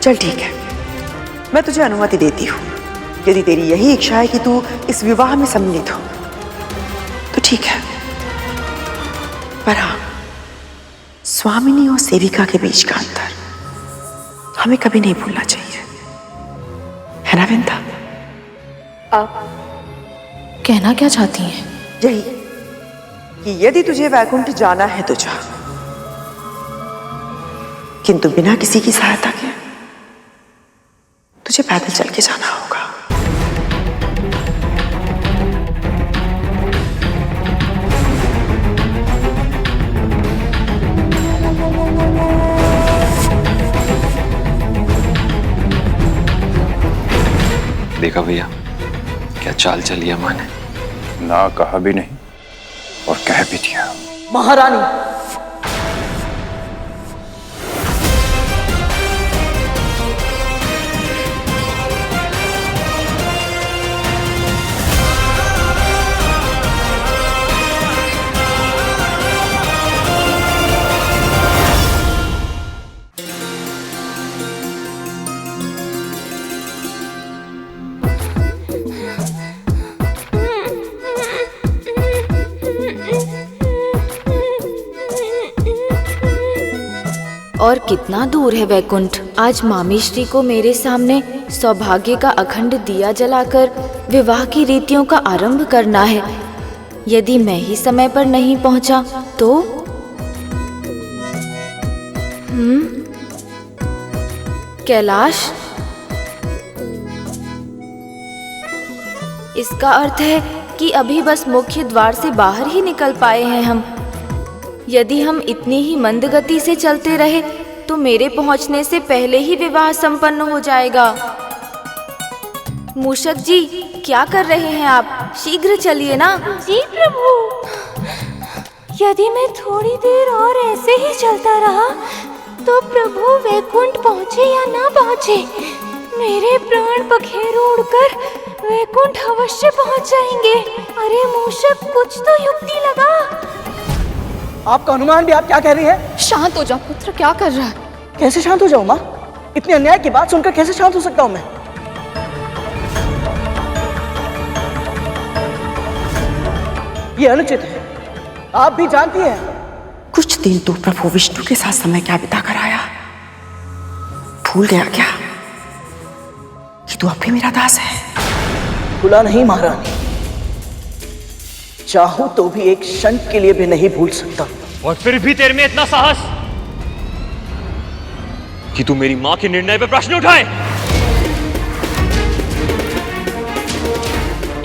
चल ठीक है, मैं तुझे अनुमति देती हूँ। यदि तेरी यही इच्छा है कि तू इस विवाह में सम्मिलित हो तो ठीक है। पर हाँ, स्वामिनी और सेविका के बीच का अंतर हमें कभी नहीं भूलना चाहिए, है ना विंता? आप कहना क्या चाहती हैं? यही कि यदि तुझे वैकुंठ जाना है तो जा, किंतु बिना किसी की सहायता के तुझे पैदल चल के जाना होगा। देखा भैया, क्या चाल चली है माँ ने? ना कहा भी नहीं और कह भी दिया। महारानी, और कितना दूर है वैकुंठ। आज मामी श्री को मेरे सामने सौभाग्य का अखंड दिया जलाकर विवाह की रीतियों का आरंभ करना है। यदि मैं ही समय पर नहीं पहुंचा तो कैलाश, इसका अर्थ है कि अभी बस मुख्य द्वार से बाहर ही निकल पाए हैं हम। यदि हम इतनी ही मंद गति से चलते रहे तो मेरे पहुंचने से पहले ही विवाह संपन्न हो जाएगा। मूषक जी, क्या कर रहे हैं आप? शीघ्र चलिए ना। जी प्रभु। यदि मैं थोड़ी देर और ऐसे ही चलता रहा तो प्रभु वैकुंठ पहुँचे या ना पहुँचे, मेरे प्राण पखेरु उड़कर वैकुंठ अवश्य पहुँच जाएंगे। अरे मूषक, कुछ तो युक्ति लगा। आपका अनुमान भी आप क्या कह रही हैं? शांत हो जाओ पुत्र, क्या कर रहा है? कैसे शांत हो जाऊं माँ? इतनी अन्याय की बात सुनकर कैसे शांत हो सकता हूं मैं? ये अनुचित है, आप भी जानती हैं। कुछ दिन तू प्रभु विष्णु के साथ समय क्या बिता कर आया? भूल गया क्या कि तू अब भी मेरा दास है? भूला नहीं महारानी, चाहूं तो भी एक क्षण के लिए भी नहीं भूल सकता। और फिर भी तेरे में इतना साहस कि तू मेरी मां के निर्णय पर प्रश्न उठाए?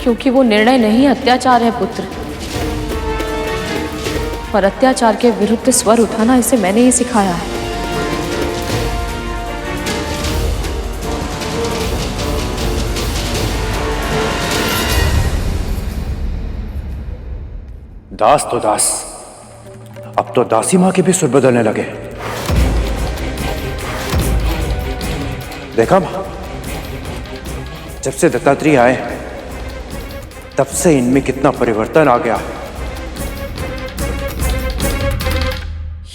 क्योंकि वो निर्णय नहीं, अत्याचार है पुत्र। और अत्याचार के विरुद्ध स्वर उठाना इसे मैंने ही सिखाया है। दास तो दास, अब तो दासी मां के भी सुर बदलने लगे। देखा मां, जब से दत्तात्रेय आए तब से इनमें कितना परिवर्तन आ गया।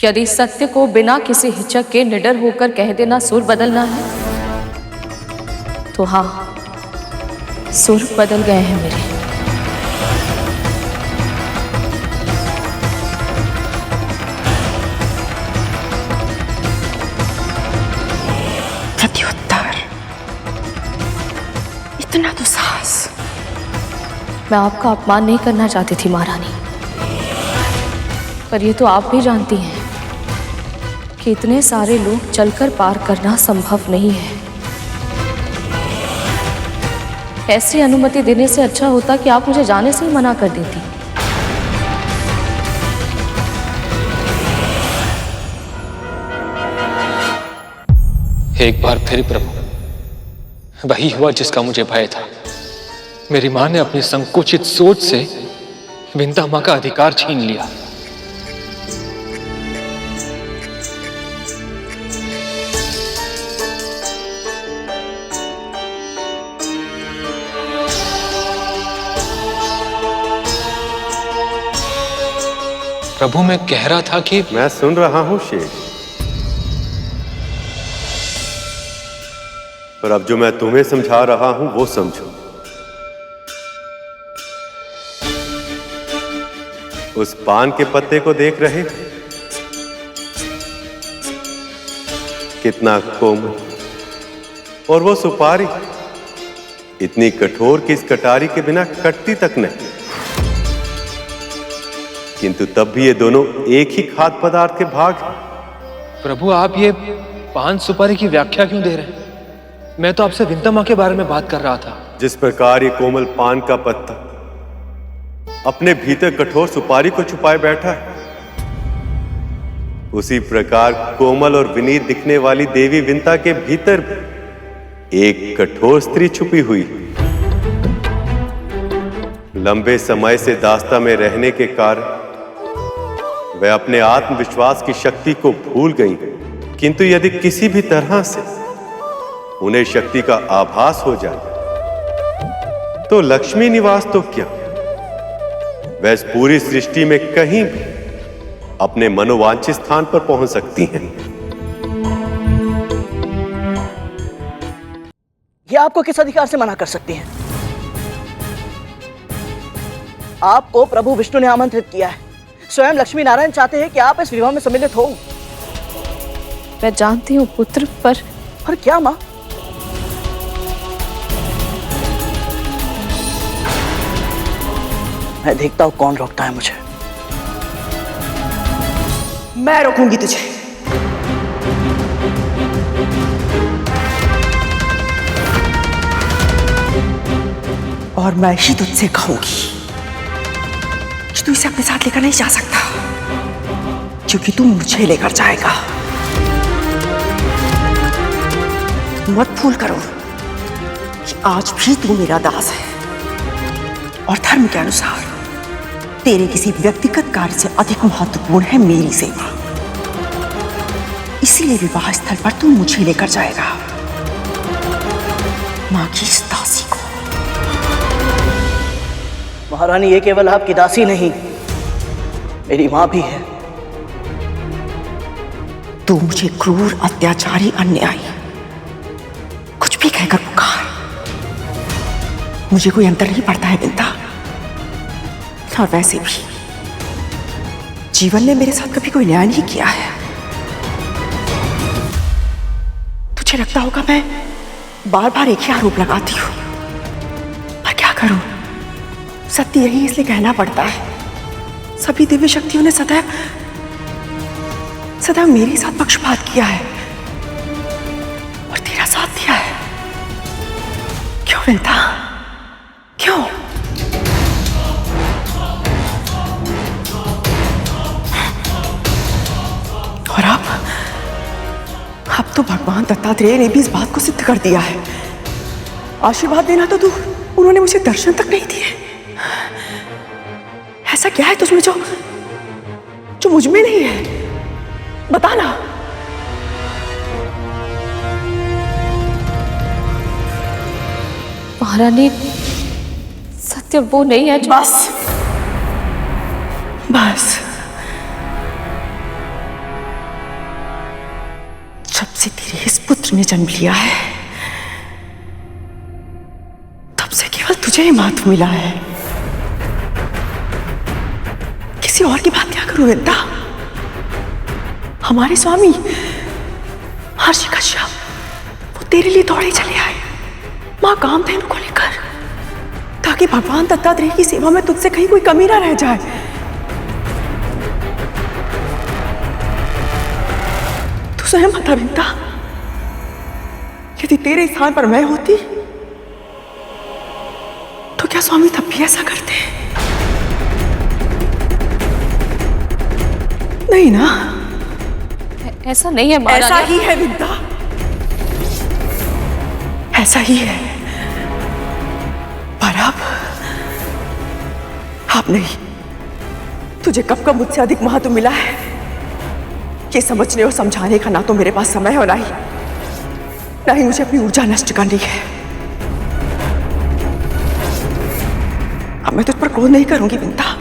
यदि सत्य को बिना किसी हिचक के निडर होकर कह देना सुर बदलना है तो हाँ, सुर बदल गए हैं मेरे। प्रत्युत्तर, इतना तो साहस। मैं आपका अपमान नहीं करना चाहती थी महारानी, पर ये तो आप भी जानती हैं कि इतने सारे लोग चलकर पार करना संभव नहीं है। ऐसी अनुमति देने से अच्छा होता कि आप मुझे जाने से ही मना कर देती। एक बार फिर प्रभु, वही हुआ जिसका मुझे भय था। मेरी मां ने अपनी संकुचित सोच से विंता मां का अधिकार छीन लिया। प्रभु, मैं कह रहा था कि मैं सुन रहा हूं शेष, पर अब जो मैं तुम्हें समझा रहा हूं वो समझो। उस पान के पत्ते को देख रहे, कितना कोमल, और वो सुपारी इतनी कठोर कि इस कटारी के बिना कटती तक नहीं। किंतु तब भी ये दोनों एक ही खाद्य पदार्थ के भाग हैं। प्रभु, आप ये पान सुपारी की व्याख्या क्यों दे रहे हैं? मैं तो आपसे विंता मां के बारे में बात कर रहा था। जिस प्रकार ये कोमल पान का पत्ता अपने भीतर कठोर सुपारी को छुपाए बैठा है, उसी प्रकार कोमल और विनीत दिखने वाली देवी विंता के भीतर एक कठोर स्त्री छुपी हुई है। लंबे समय से दास्ता में रहने के कारण वह अपने आत्मविश्वास की शक्ति को भूल गई, किंतु यदि किसी भी तरह से उन्हें शक्ति का आभास हो जाए तो लक्ष्मी निवास तो क्या, वह इस पूरी सृष्टि में कहीं भी अपने मनोवांछित स्थान पर पहुंच सकती हैं। ये आपको किस अधिकार से मना कर सकती हैं? आपको प्रभु विष्णु ने आमंत्रित किया है। स्वयं लक्ष्मी नारायण चाहते हैं कि आप इस विवाह में सम्मिलित हो। मैं जानती हूँ पुत्र, पर क्या माँ? मैं देखता हूं कौन रोकता है मुझे। मैं रोकूंगी तुझे। और मैं ही तुझसे कहूंगी आज तू इसे अपने साथ लेकर नहीं जा सकता, क्योंकि तू मुझे लेकर जाएगा। मत भूल करो कि आज भी तू मेरा दास है, और धर्म के अनुसार तेरे किसी व्यक्तिगत कार्य से अधिक महत्वपूर्ण है मेरी सेवा। इसीलिए विवाह स्थल पर तू मुझे लेकर जाएगा, मां की इस दासी को। महारानी, ये केवल आपकी दासी नहीं, मेरी मां भी है। तू मुझे क्रूर, अत्याचारी, अन्यायी कुछ भी कहकर पुकार, मुझे कोई अंतर नहीं पड़ता है बिंता। और वैसे भी जीवन ने मेरे साथ कभी कोई न्याय नहीं किया है। तुझे लगता होगा मैं बार बार एक ही आरोप लगाती हूं, पर क्या करूं, सत्य यही इसलिए कहना पड़ता है। सभी दिव्य शक्तियों ने सदैव सदैव मेरे साथ पक्षपात किया है और तेरा साथ दिया है। क्यों विंता, क्यों? और अब तो भगवान दत्तात्रेय ने भी इस बात को सिद्ध कर दिया है। आशीर्वाद देना तो दूर, उन्होंने मुझे दर्शन तक नहीं दिए। ऐसा क्या है तुझमें जो मुझ में नहीं है? बताना। महारानी, सत्य वो नहीं है जो... बस बस, जब से तेरे इस पुत्र ने जन्म लिया है, तब से केवल तुझे ही महत्व मिला है। किसी और की बात क्या करूं विंता? हमारे स्वामी महर्षि कश्यप वो तेरे लिए दौड़े चले आए मां कामधेनु को लेकर, ताकि भगवान दत्तात्रेय की सेवा में तुझसे कहीं कोई कमी ना रह जाए। तू स्वयं बता विंता, यदि तेरे स्थान पर मैं होती तो क्या स्वामी तब भी ऐसा करते? नहीं ना? ऐसा नहीं है महारानी। ऐसा ही है विंता, ऐसा ही है। पर अब नहीं। तुझे कब कब मुझसे अधिक महत्व मिला है, ये समझने और समझाने का ना तो मेरे पास समय है और ना ही मुझे अपनी ऊर्जा नष्ट करनी है। अब मैं तुझ पर क्रोध नहीं करूंगी विंता।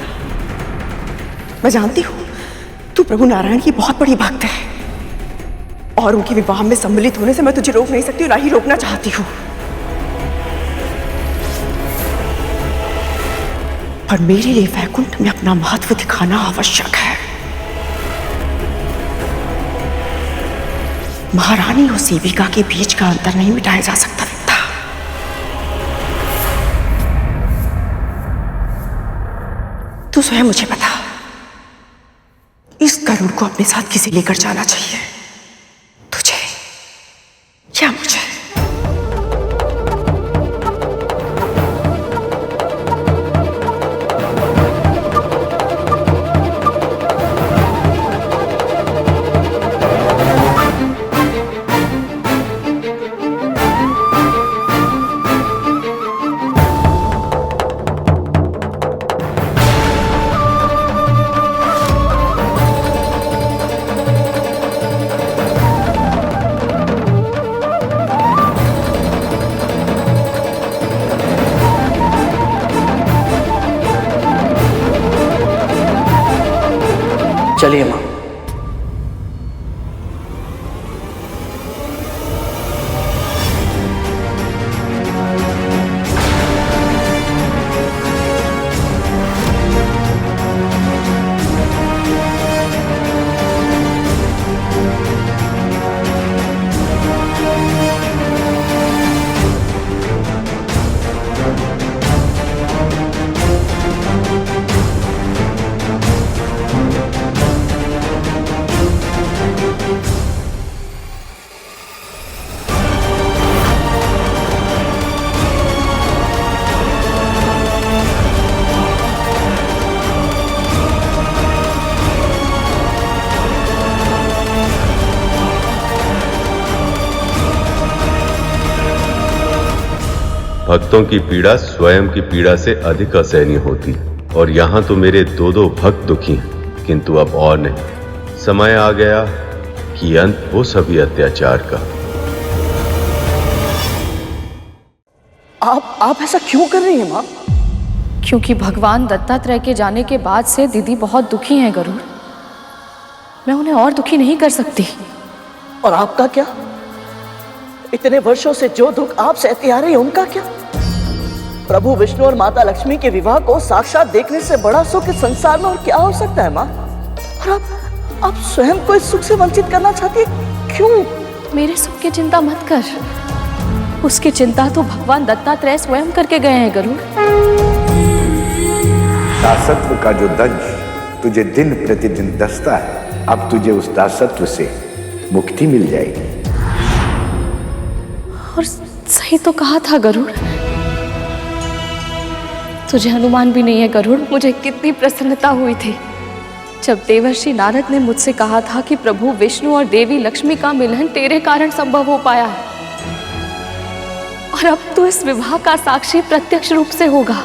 मैं जानती हूं तू प्रभु नारायण की बहुत बड़ी भक्त है, और उनके विवाह में सम्मिलित होने से मैं तुझे रोक नहीं सकती और ना ही रोकना चाहती हूं। पर मेरे लिए वैकुंठ में अपना महत्व दिखाना आवश्यक है। महारानी और सेविका के बीच का अंतर नहीं मिटाया जा सकता विंता। तू स्वयं मुझे बता, इस गरुड़ को अपने साथ किसे लेकर जाना चाहिए, तुझे या मुझे? चलिए मां। भक्तों की पीड़ा स्वयं की पीड़ा से अधिक असहनीय होती है। और यहाँ तो मेरे दो भक्त दुखी हैं, किंतु अब और नहीं। समय आ गया कि अंत हो सभी अत्याचार का। आप ऐसा क्यों कर रही हैं माँ? क्योंकि भगवान दत्तात्रेय के जाने के बाद से दीदी बहुत दुखी हैं गरुड़। मैं उन्हें और दुखी नहीं कर सकती। और आपका क्या? इतने वर्षों से जो दुख आप सहते आ रही हैं उनका क्या? प्रभु विष्णु और माता लक्ष्मी के विवाह को साक्षात देखने से बड़ा सुख इस संसार में और क्या हो सकता है माँ? और आप स्वयं को इस सुख से वंचित करना चाहती है, क्यों? मेरे सुख की चिंता मत कर, उसकी चिंता तो भगवान दत्तात्रेय स्वयं करके गए हैं गरुड़। दासत्व का जो दंश तुझे दिन प्रतिदिन दसता है, अब तुझे उस दासत्व से मुक्ति मिल जाएगी। और सही तो कहा था गरुड़। तुझे अनुमान भी नहीं है गरुड़, मुझे कितनी प्रसन्नता हुई थी जब देवर्षि नारद ने मुझसे कहा था कि प्रभु विष्णु और देवी लक्ष्मी का मिलन तेरे कारण संभव हो पाया है। और अब तो इस विवाह का साक्षी प्रत्यक्ष रूप से होगा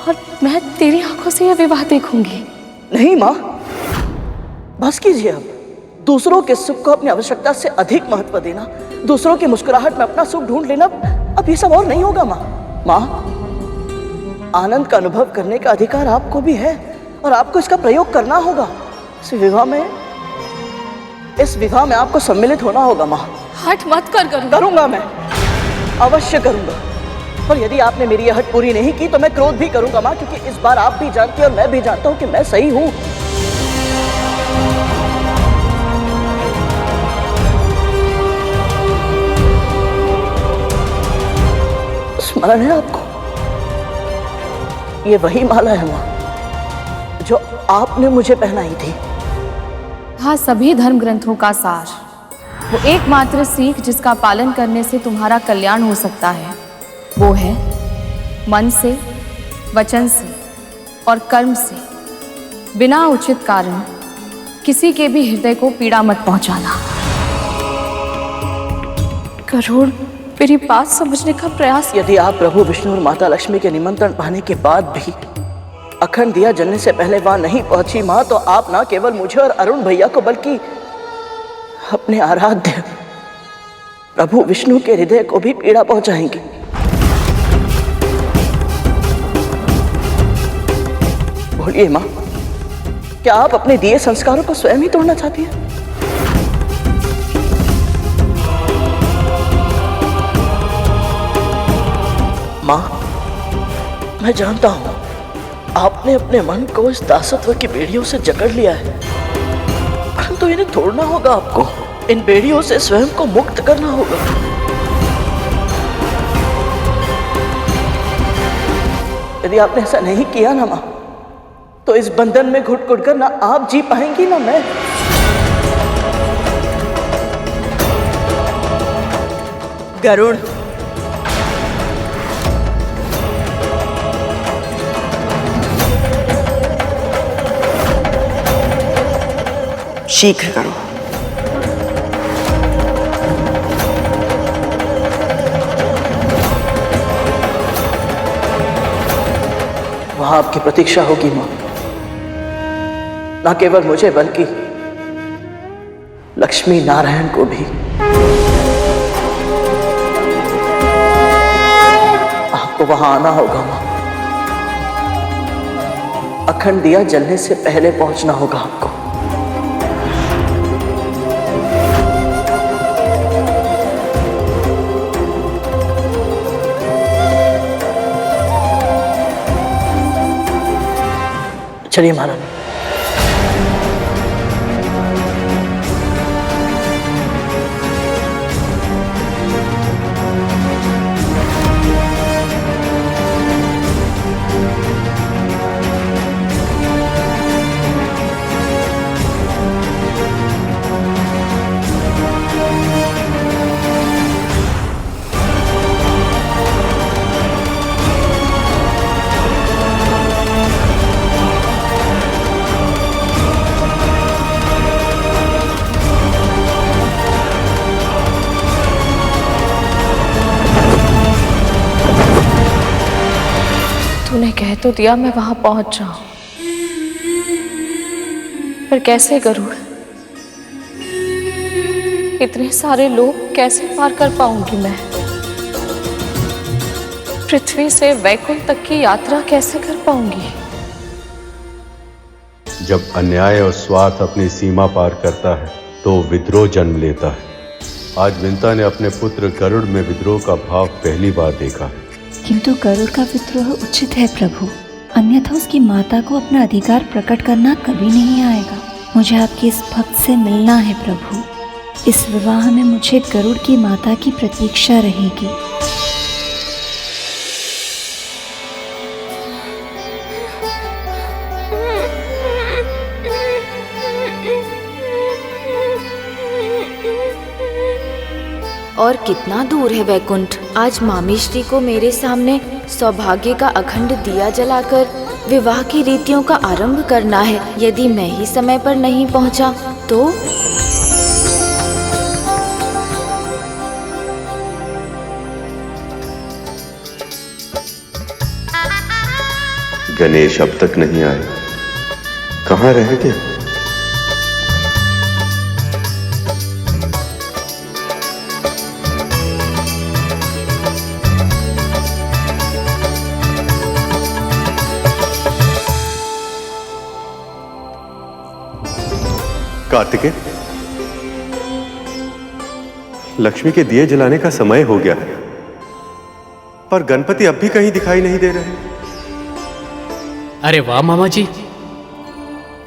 और मैं तेरी आंखों से यह विवाह देखूंगी। नहीं माँ, बस कीजिए। अब दूसरों के सुख को अपनी आवश्यकता से अधिक महत्व देना, दूसरों की मुस्कुराहट में अपना सुख ढूंढ लेना, अब ये सब और नहीं होगा माँ। माँ, आनंद का अनुभव करने का अधिकार आपको भी है और आपको इसका प्रयोग करना होगा। इस विवाह में आपको सम्मिलित होना होगा माँ। हट मत कर गरुड़। करूंगा, मैं अवश्य करूंगा। और यदि आपने मेरी यह हट पूरी नहीं की तो मैं क्रोध भी करूंगा माँ, क्योंकि इस बार आप भी जानती हैं और मैं भी जानता हूं कि मैं सही हूं। स्मरण है आपको? ये वही माला है माँ जो आपने मुझे पहनाई थी। हाँ, सभी धर्म ग्रंथों का सार, वो एकमात्र सीख जिसका पालन करने से तुम्हारा कल्याण हो सकता है, वो है मन से, वचन से और कर्म से बिना उचित कारण किसी के भी हृदय को पीड़ा मत पहुंचाना। गरुड़, मेरी बात समझने का प्रयास। यदि आप प्रभु विष्णु और माता लक्ष्मी के निमंत्रण पाने के बाद भी अखंड दिया जलने से पहले वहां नहीं पहुंची माँ, तो आप न केवल मुझे और अरुण भैया को बल्कि अपने आराध्य प्रभु विष्णु के हृदय को भी पीड़ा पहुंचाएंगे। बोलिए माँ, क्या आप अपने दिए संस्कारों को स्वयं ही तोड़ना चाहती हैं? माँ, मैं जानता हूं आपने अपने मन को इस दासत्व की बेड़ियों से जकड़ लिया है, परंतु इन्हें तोड़ना होगा आपको। इन बेड़ियों से स्वयं को मुक्त करना होगा। यदि आपने ऐसा नहीं किया ना माँ, तो इस बंधन में घुट घुट कर ना आप जी पाएंगी ना मैं। गरुड़, शीघ्र करो। वहां आपकी प्रतीक्षा होगी मां, न केवल मुझे बल्कि लक्ष्मी नारायण को भी। आपको वहां आना होगा मां। अखंड दिया जलने से पहले पहुंचना होगा आपको। चलिए महारानी। कह तो दिया मैं वहां पहुंच जाऊं, पर कैसे गरुड़? इतने सारे लोग कैसे पार कर पाऊंगी मैं? पृथ्वी से वैकुंठ तक की यात्रा कैसे कर पाऊंगी? जब अन्याय और स्वार्थ अपनी सीमा पार करता है तो विद्रोह जन्म लेता है। आज विंता ने अपने पुत्र गरुड़ में विद्रोह का भाव पहली बार देखा है। किंतु गरुड़ का विद्रोह उचित है प्रभु, अन्यथा उसकी माता को अपना अधिकार प्रकट करना कभी नहीं आएगा। मुझे आपके इस भक्त से मिलना है प्रभु। इस विवाह में मुझे गरुड़ की माता की प्रतीक्षा रहेगी। और कितना दूर है वैकुंठ? आज मामी श्री को मेरे सामने सौभाग्य का अखंड दिया जलाकर विवाह की रीतियों का आरंभ करना है। यदि मैं ही समय पर नहीं पहुंचा तो? गणेश अब तक नहीं आए, कहाँ रह गए? कार्तिकेय, लक्ष्मी के दिए जलाने का समय हो गया है, पर गणपति अब भी कहीं दिखाई नहीं दे रहे। अरे वाह मामा जी,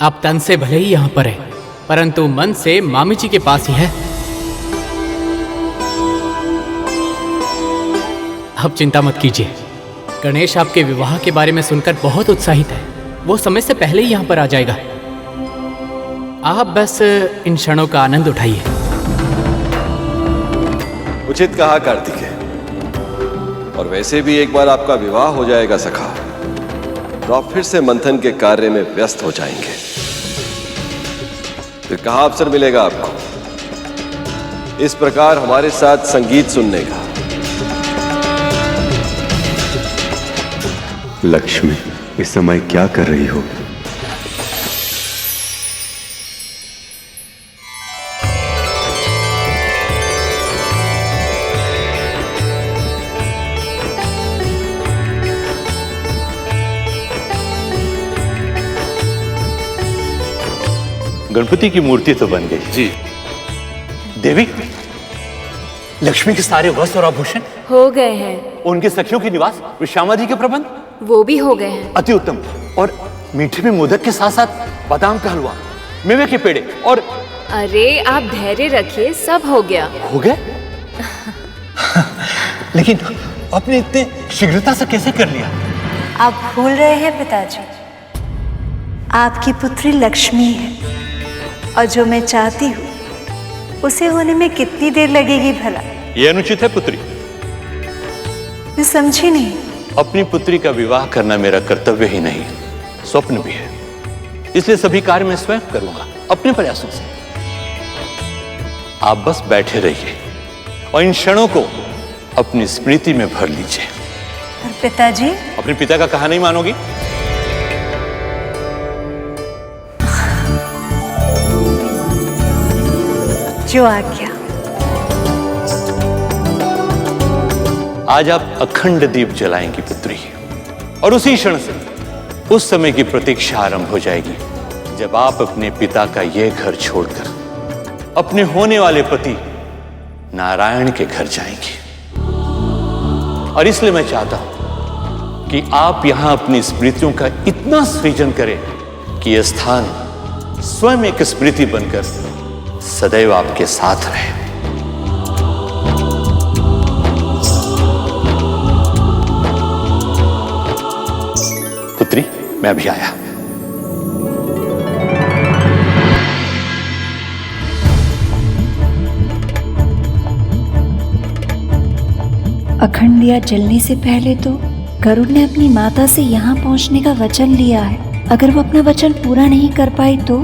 आप तन से भले ही यहां पर हैं, परंतु मन से मामी जी के पास ही है। अब चिंता मत कीजिए, गणेश आपके विवाह के बारे में सुनकर बहुत उत्साहित है। वो समय से पहले ही यहां पर आ जाएगा। आप बस इन क्षणों का आनंद उठाइए। उचित कहा कार्तिकेय, और वैसे भी एक बार आपका विवाह हो जाएगा सखा, तो आप फिर से मंथन के कार्य में व्यस्त हो जाएंगे। फिर कहाँ अवसर मिलेगा आपको इस प्रकार हमारे साथ संगीत सुनने का? लक्ष्मी, इस समय क्या कर रही हो? गणपति की मूर्ति तो बन गई। जी। देवी, लक्ष्मी के सारे वस्त्र और आभूषण हो गए हैं। उनके सखियों के निवास, श्यामा जी के प्रबंध वो भी हो गए हैं। अति उत्तम। और मीठे में मोदक के साथ साथ बादाम का हलवा, मेवे के पेड़े और... अरे आप धैर्य रखिए, सब हो गया। हो गए? लेकिन आपने इतने शीघ्रता से कैसे कर लिया? आप भूल रहे हैं पिताजी, आपकी पुत्री लक्ष्मी है, और जो मैं चाहती हूँ उसे होने में कितनी देर लगेगी भला? यह अनुचित है पुत्री। मैं समझी नहीं। अपनी पुत्री का विवाह करना मेरा कर्तव्य ही नहीं, स्वप्न भी है। इसलिए सभी कार्य मैं स्वयं करूंगा, अपने प्रयासों से। आप बस बैठे रहिए और इन क्षणों को अपनी स्मृति में भर लीजिए। और पिताजी? अपने पिता का कहा नहीं मानोगी? जो आज्ञा। आज आप अखंड दीप जलाएंगी पुत्री, और उसी क्षण से उस समय की प्रतीक्षा आरंभ हो जाएगी जब आप अपने पिता का यह घर छोड़कर अपने होने वाले पति नारायण के घर जाएंगी। और इसलिए मैं चाहता हूं कि आप यहां अपनी स्मृतियों का इतना सृजन करें कि यह स्थान स्वयं एक स्मृति बनकर सदैव आपके साथ रहे। पुत्री, मैं अभी आया। अखंड दिया जलने से पहले तो गरुड़ ने अपनी माता से यहाँ पहुँचने का वचन लिया है। अगर वो अपना वचन पूरा नहीं कर पाई तो?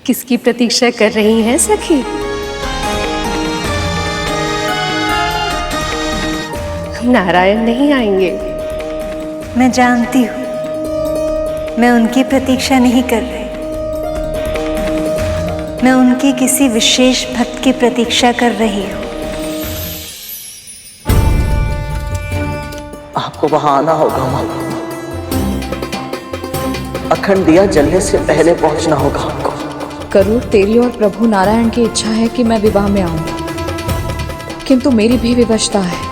किसकी प्रतीक्षा कर रही हैं सखी? नारायण नहीं आएंगे। मैं जानती हूँ, मैं उनकी प्रतीक्षा नहीं कर रही। मैं उनके किसी विशेष भक्त की प्रतीक्षा कर रही हूँ। आपको वहां आना होगा माँ। अखंड दिया जलने से पहले पहुंचना होगा आपको। गरुड़, तेरी और प्रभु नारायण की इच्छा है कि मैं विवाह में आऊं, किंतु मेरी भी विवशता है।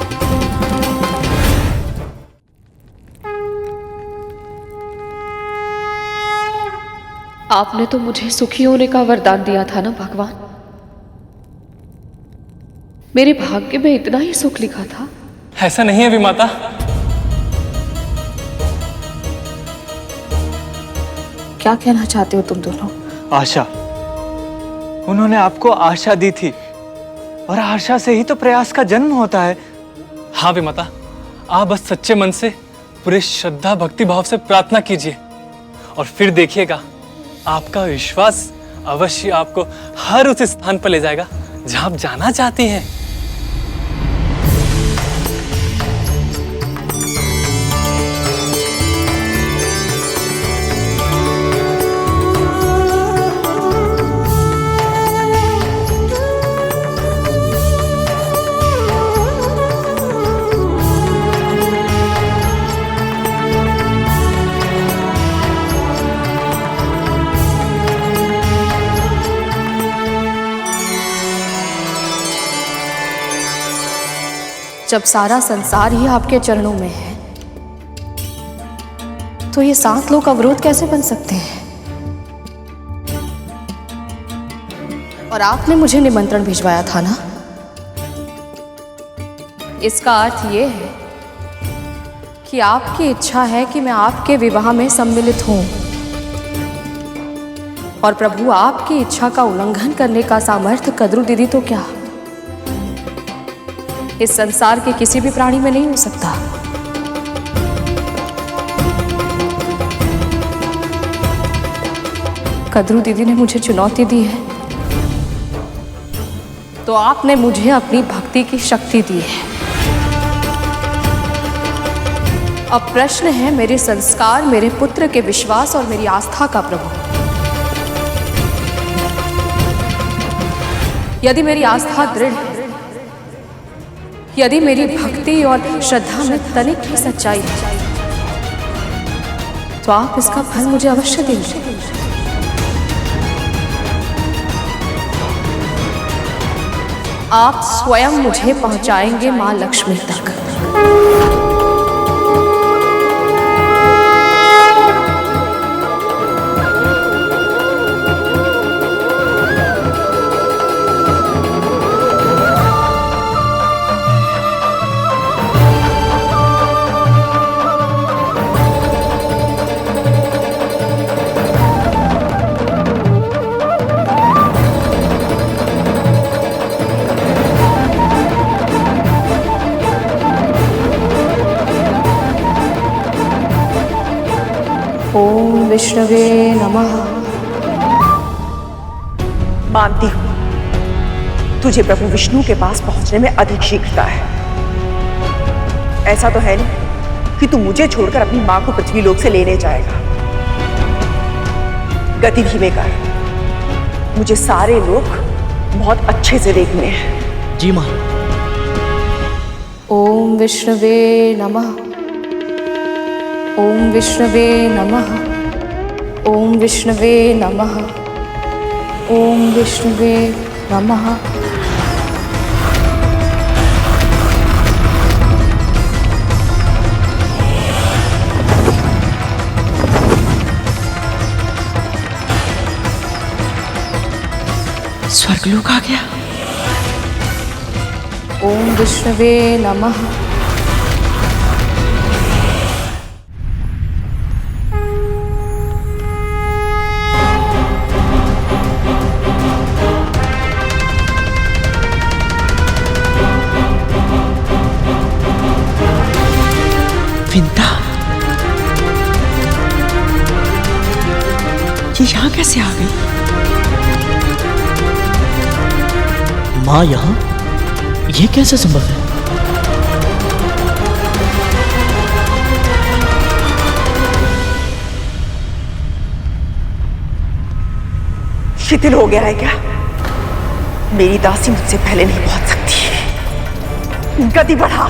आपने तो मुझे सुखी होने का वरदान दिया था ना भगवान। मेरे भाग्य में इतना ही सुख लिखा था। ऐसा नहीं है विमाता। क्या कहना चाहते हो तुम दोनों? आशा, उन्होंने आपको आशा दी थी और आशा से ही तो प्रयास का जन्म होता है। हाँ विमाता, आप बस सच्चे मन से पूरे श्रद्धा भक्ति भाव से प्रार्थना कीजिए और फिर देखिएगा, आपका विश्वास अवश्य आपको हर उस स्थान पर ले जाएगा जहां आप जाना चाहती हैं। जब सारा संसार ही आपके चरणों में है, तो ये 7 लोग अवरोध कैसे बन सकते हैं? और आपने मुझे निमंत्रण भिजवाया था ना। इसका अर्थ ये है कि आपकी इच्छा है कि मैं आपके विवाह में सम्मिलित हूं, और प्रभु आपकी इच्छा का उल्लंघन करने का सामर्थ्य कद्रू दीदी तो क्या, इस संसार के किसी भी प्राणी में नहीं हो सकता। कद्रू दीदी ने मुझे चुनौती दी है, तो आपने मुझे अपनी भक्ति की शक्ति दी है। अब प्रश्न है मेरे संस्कार, मेरे पुत्र के विश्वास और मेरी आस्था का प्रभु। यदि मेरी आस्था दृढ़ है, यदि मेरी भक्ति और श्रद्धा में तनिक भी सच्चाई है, तो आप इसका फल मुझे अवश्य देंगे। आप स्वयं मुझे पहुंचाएंगे मां लक्ष्मी तक। ओम विष्णवे नमः। मानती हूं तुझे प्रभु विष्णु के पास पहुंचने में अधिक शीघ्रता है। ऐसा तो है नहीं कि तू मुझे छोड़कर अपनी मां को पृथ्वीलोक से लेने जाएगा। गति धीमे कर, मुझे सारे लोग बहुत अच्छे से देखने हैं। जी मां। ओम विष्णवे नमः। ओम विष्णवे नमः। ओम विष्णवे नमः। ओम विष्णवे नमः। स्वर्गलोक आ गया। ओम विष्णवे नमः। विंता, ये यहाँ कैसे आ गई? माँ यहाँ? ये कैसे संभव है? शिथिल हो गया है क्या? मेरी दासी मुझसे पहले नहीं पहुंच सकती। गति बढ़ा।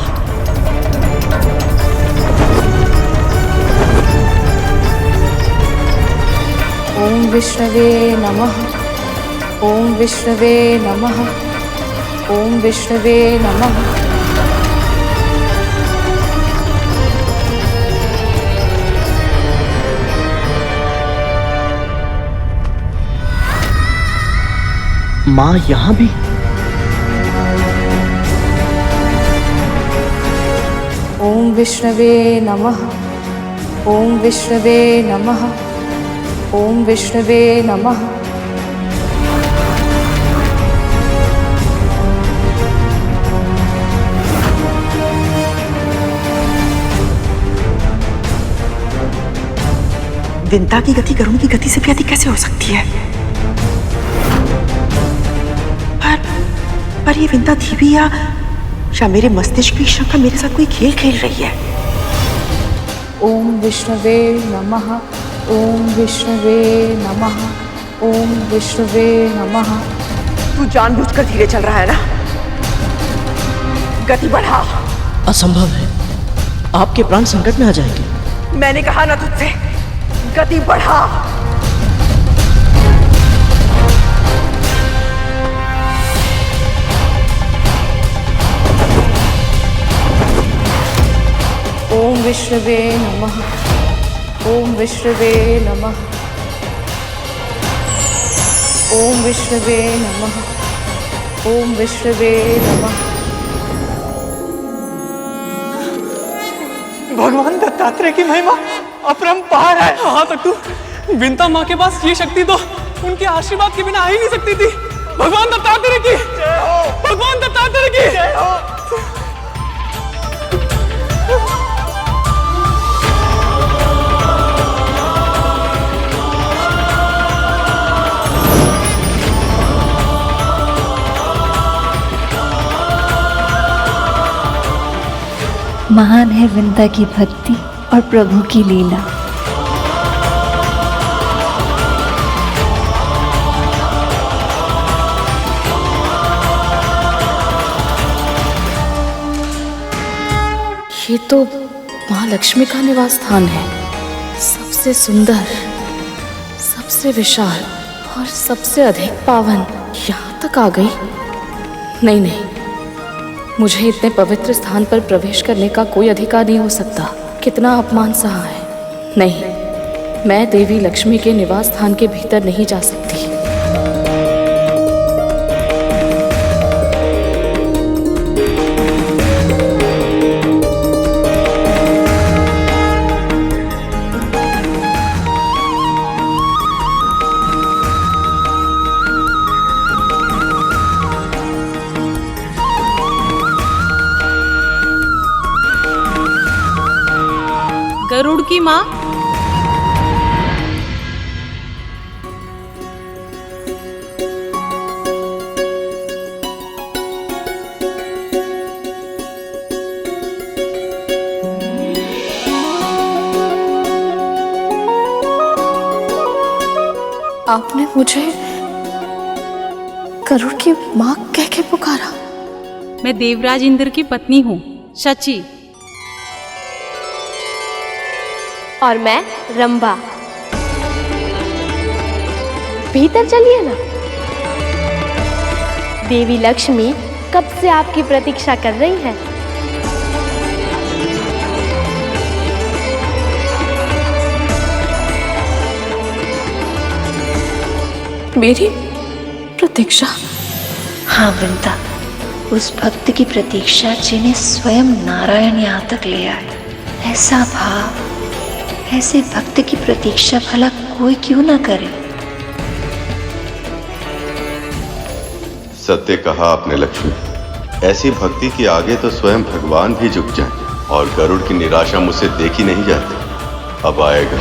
ओम विष्णवे नमः। ओम विष्णवे नमः। ओम विष्णवे नमः। माँ यहाँ भी? ओम विष्णवे नमः। ओम विष्णवे नमः। ओम विष्णवे नमः। विंता की गति गरुड़ की गति से भी अधिक कैसे हो सकती है? पर ये विंता थी भी या मेरे मस्तिष्क की शंका मेरे साथ कोई खेल खेल रही है? ओम विष्णवे नमः। ओम विष्णवे नमः। ओम विष्णवे नमः। तू जानबूझकर धीरे चल रहा है ना? गति बढ़ा। असंभव है, आपके प्राण संकट में आ जाएंगे। मैंने कहा ना तुझसे, गति बढ़ा। ओम विष्णवे नमः। ओम विष्णवे नमः। ओम विष्णवे नमः। ओम विष्णवे नमः। भगवान दत्तात्रेय की महिमा अपरंपार है। हाँ तू विंता माँ के पास ये शक्ति तो उनके आशीर्वाद के बिना आ ही नहीं सकती थी। भगवान दत्तात्रेय की, भगवान दत्तात्रेय की। महान है विंता की भक्ति और प्रभु की लीला। ये तो माँ लक्ष्मी का निवास स्थान है। सबसे सुंदर, सबसे विशाल और सबसे अधिक पावन। यहाँ तक आ गई? नहीं नहीं, मुझे इतने पवित्र स्थान पर प्रवेश करने का कोई अधिकार नहीं हो सकता। कितना अपमान सहा है। नहीं, मैं देवी लक्ष्मी के निवास स्थान के भीतर नहीं जा सकती। गरुड़ की माँ, आपने मुझे गरुड़ की माँ कह के पुकारा? मैं देवराज इंद्र की पत्नी हूँ, शची। और मैं रंभा। भीतर चलिए ना। देवी लक्ष्मी कब से आपकी प्रतीक्षा कर रही हैं। मेरी प्रतीक्षा? हाँ विंता, उस भक्त की प्रतीक्षा जिन्हें स्वयं नारायण यहाँ तक ले आए। ऐसा भाव, ऐसे भक्त की प्रतीक्षा भला कोई क्यों ना करे। सत्य कहा आपने लक्ष्मी। ऐसी भक्ति के आगे तो स्वयं भगवान भी झुक जाएं और गरुड़ की निराशा मुझसे देखी नहीं जाती। अब आएगा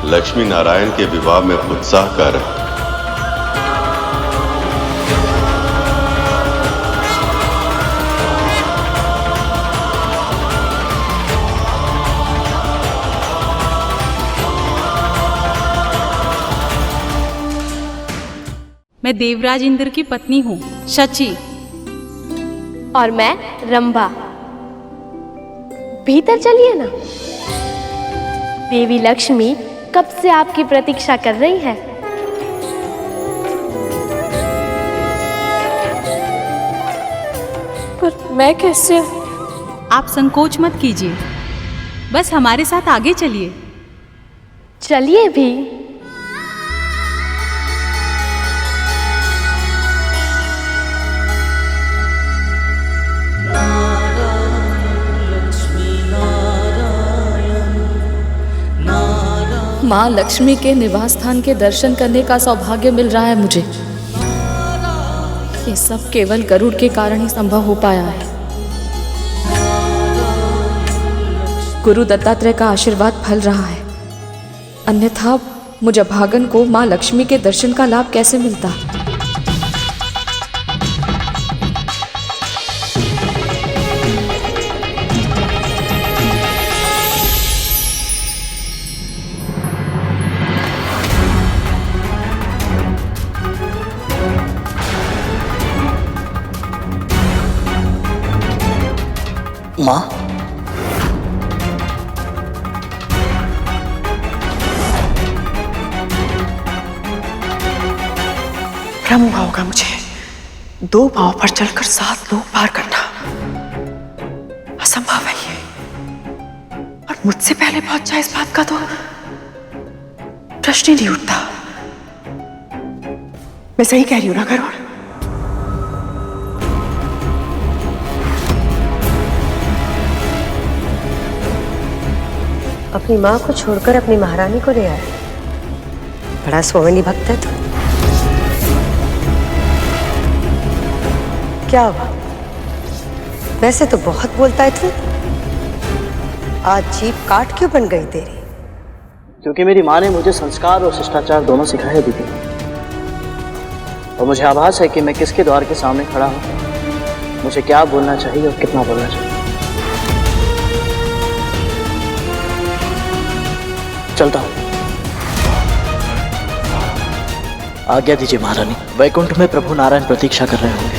लक्ष्मी नारायण के विवाह में उत्साह का रंग। मैं देवराज इंद्र की पत्नी हूँ, शची। और मैं रंभा। भीतर चलिए ना। देवी लक्ष्मी कब से आपकी प्रतीक्षा कर रही है। पर मैं कैसे? आप संकोच मत कीजिए, बस हमारे साथ आगे चलिए। चलिए भी। माँ लक्ष्मी के निवास स्थान के दर्शन करने का सौभाग्य मिल रहा है मुझे। ये सब केवल गरुड़ के कारण ही संभव हो पाया है। गुरु दत्तात्रेय का आशीर्वाद फल रहा है, अन्यथा मुझे भागन को माँ लक्ष्मी के दर्शन का लाभ कैसे मिलता। माँ, भ्रम हुआ होगा मुझे। 2 पांव पर चलकर 7 लोग पार करना असंभव है ये। और मुझसे पहले पहुंच जाए इस बात का तो प्रश्न ही नहीं उठता। मैं सही कह रही हूं ना गरुड़? अपनी माँ को छोड़कर अपनी महारानी को ले आया। बड़ा स्वामिनी भक्त है तू। क्या हुआ? वैसे तो बहुत बोलता है तू, आज जीभ काट क्यों बन गई तेरी? क्योंकि मेरी माँ ने मुझे संस्कार और शिष्टाचार दोनों सिखाए दीदी। और मुझे आभास है कि मैं किसके द्वार के सामने खड़ा हूँ, मुझे क्या बोलना चाहिए और कितना बोलना चाहिए। चलता हूँ। आज्ञा दीजिए महारानी, वैकुंठ में प्रभु नारायण प्रतीक्षा कर रहे होंगे।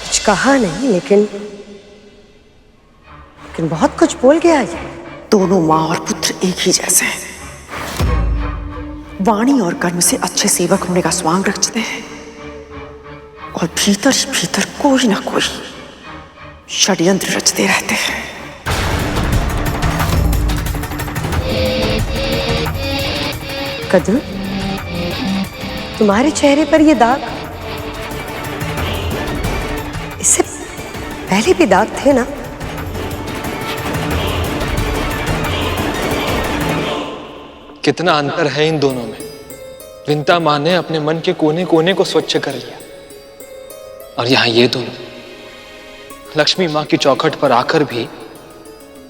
कुछ कहा नहीं, लेकिन बहुत कुछ बोल गया ये। दोनों माँ और पुत्र एक ही जैसे हैं। वाणी और कर्म से अच्छे सेवक होने का स्वांग रचते हैं और भीतर ही भीतर कोई ना कोई षड्यंत्र रचते रहते हैं। कद्रू, तुम्हारे चेहरे पर ये दाग, इससे पहले भी दाग थे ना? कितना अंतर है इन दोनों में। विंता माँ ने अपने मन के कोने कोने को स्वच्छ कर लिया, और यहाँ ये दोनों लक्ष्मी माँ की चौखट पर आकर भी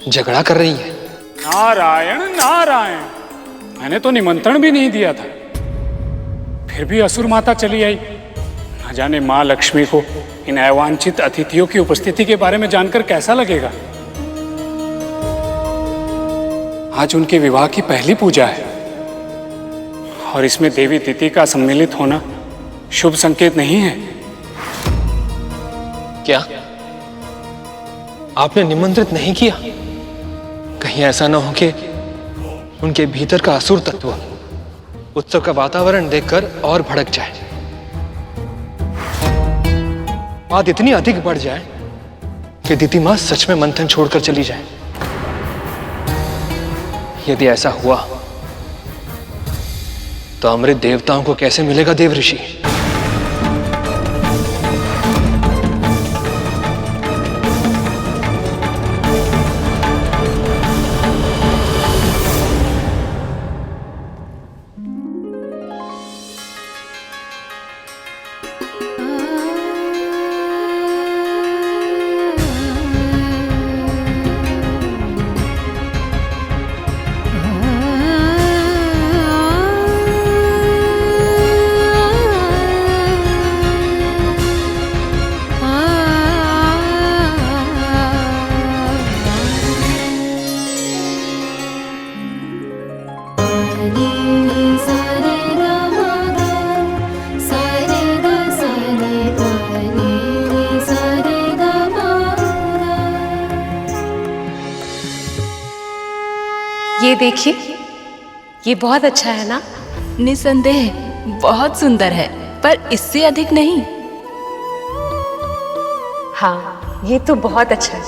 झगड़ा कर रही है। नारायण नारायण, मैंने तो निमंत्रण भी नहीं दिया था, फिर भी असुर माता चली आई। न जाने माँ लक्ष्मी को इन अवांछित अतिथियों की उपस्थिति के बारे में जानकर कैसा लगेगा। आज उनके विवाह की पहली पूजा है और इसमें देवी तिथि का सम्मिलित होना शुभ संकेत नहीं है। क्या आपने निमंत्रित नहीं किया? कहीं ऐसा न हो कि उनके भीतर का असुर तत्व उत्सव का वातावरण देखकर और भड़क जाए, बात इतनी अधिक बढ़ जाए कि दीदी मां सच में मंथन छोड़कर चली जाए। यदि ऐसा हुआ तो अमृत देवताओं को कैसे मिलेगा देव ऋषि? ये देखिए, ये बहुत अच्छा है ना? निसंदेह बहुत सुंदर है, पर इससे अधिक नहीं। हाँ, ये तो बहुत अच्छा है,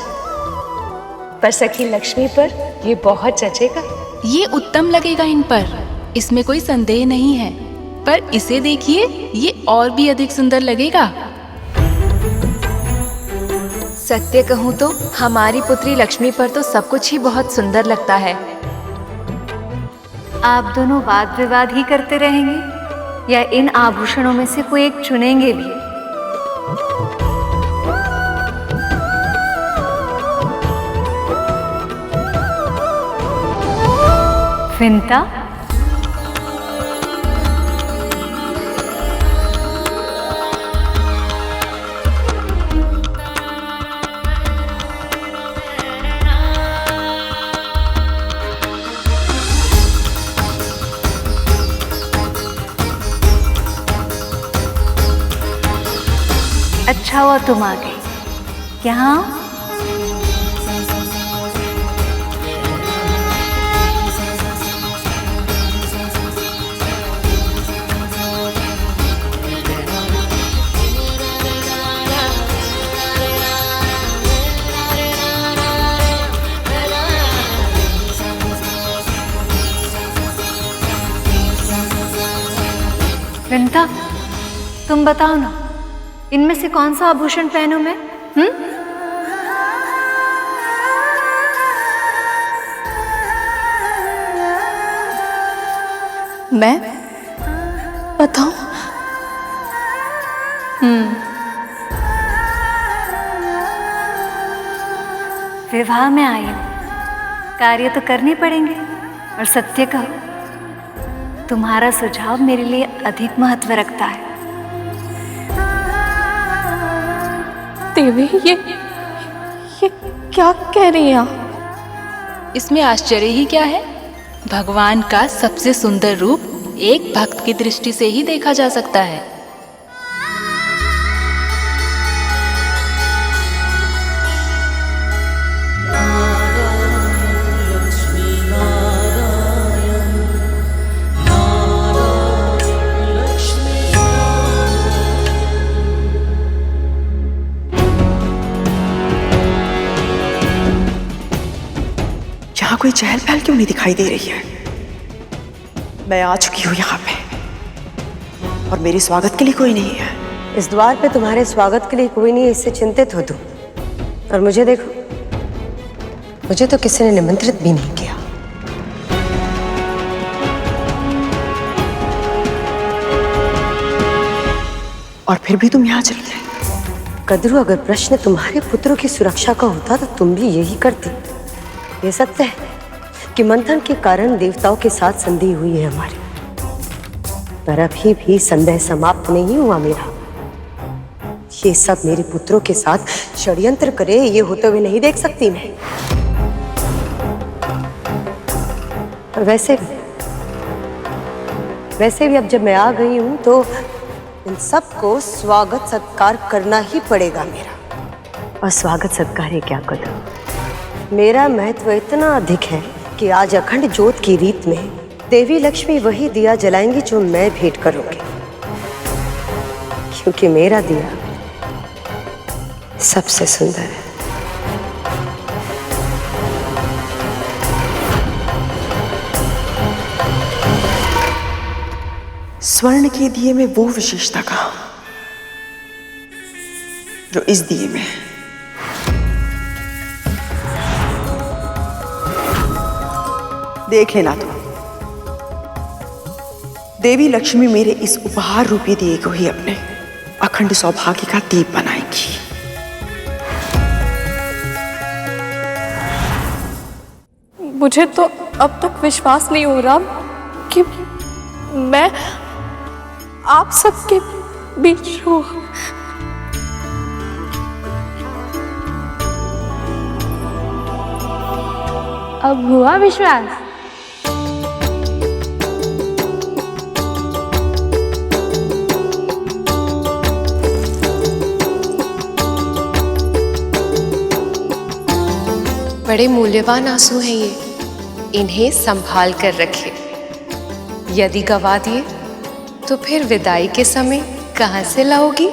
पर सखी लक्ष्मी पर ये बहुत जचेगा। ये उत्तम लगेगा इन पर, इसमें कोई संदेह नहीं है। पर इसे देखिए, ये और भी अधिक सुंदर लगेगा। सत्य कहूँ तो हमारी पुत्री लक्ष्मी पर तो सब कुछ ही बहुत सुंदर लगता है। आप दोनों वाद विवाद ही करते रहेंगे या इन आभूषणों में से कोई एक चुनेंगे भी? विंता, अच्छा हुआ तुम आ गई। यहाँ विंता, तुम बताओ ना, इनमें से कौन सा आभूषण पहनूं मैं? मैं बताऊं? विवाह में आई हूं, कार्य तो करने पड़ेंगे। और सत्य कहो, तुम्हारा सुझाव मेरे लिए अधिक महत्व रखता है। देवी, ये क्या कह रही हैं आप? इसमें आश्चर्य ही क्या है? भगवान का सबसे सुंदर रूप एक भक्त की दृष्टि से ही देखा जा सकता है। यहाँ कोई चहल पहल क्यों नहीं दिखाई दे रही है? मैं आ चुकी हूँ यहाँ पे और मेरे स्वागत के लिए कोई नहीं है। इस द्वार पे तुम्हारे स्वागत के लिए कोई नहीं है, इससे चिंतित हो तुम। और मुझे देखो, मुझे तो किसी ने निमंत्रित भी नहीं किया। और फिर भी तुम यहाँ चली गई। कद्रू, अगर प्रश्न तुम्हारे पुत्रों की सुरक्षा का होता तो तुम भी यही करती। ये सत्य है कि मंथन के कारण देवताओं के साथ संधि हुई है हमारी, पर अभी भी संदेह समाप्त नहीं हुआ मेरा। ये सब मेरे पुत्रों के साथ षड्यंत्र करे, ये होते हुए नहीं देख सकती मैं। और वैसे भी अब जब मैं आ गई हूं तो इन सबको स्वागत सत्कार करना ही पड़ेगा मेरा। और स्वागत सत्कार है क्या कदम? मेरा महत्व इतना अधिक है कि आज अखंड ज्योत की रीत में देवी लक्ष्मी वही दिया जलाएंगी जो मैं भेंट करूंगी, क्योंकि मेरा दिया सबसे सुंदर है। स्वर्ण के दिए में वो विशेषता कहाँ जो इस दिए में है? देख लेना तुम, देवी लक्ष्मी मेरे इस उपहार रूपी दिए को ही अपने अखंड सौभाग्य का दीप बनाएगी। मुझे तो अब तक विश्वास नहीं हो रहा कि मैं आप सबके बीच हूँ। अब हुआ विश्वास? बड़े मूल्यवान आंसू हैं ये। इन्हें संभाल कर रखे। यदि गवा दिए तो फिर विदाई के समय कहाँ से लाओगी?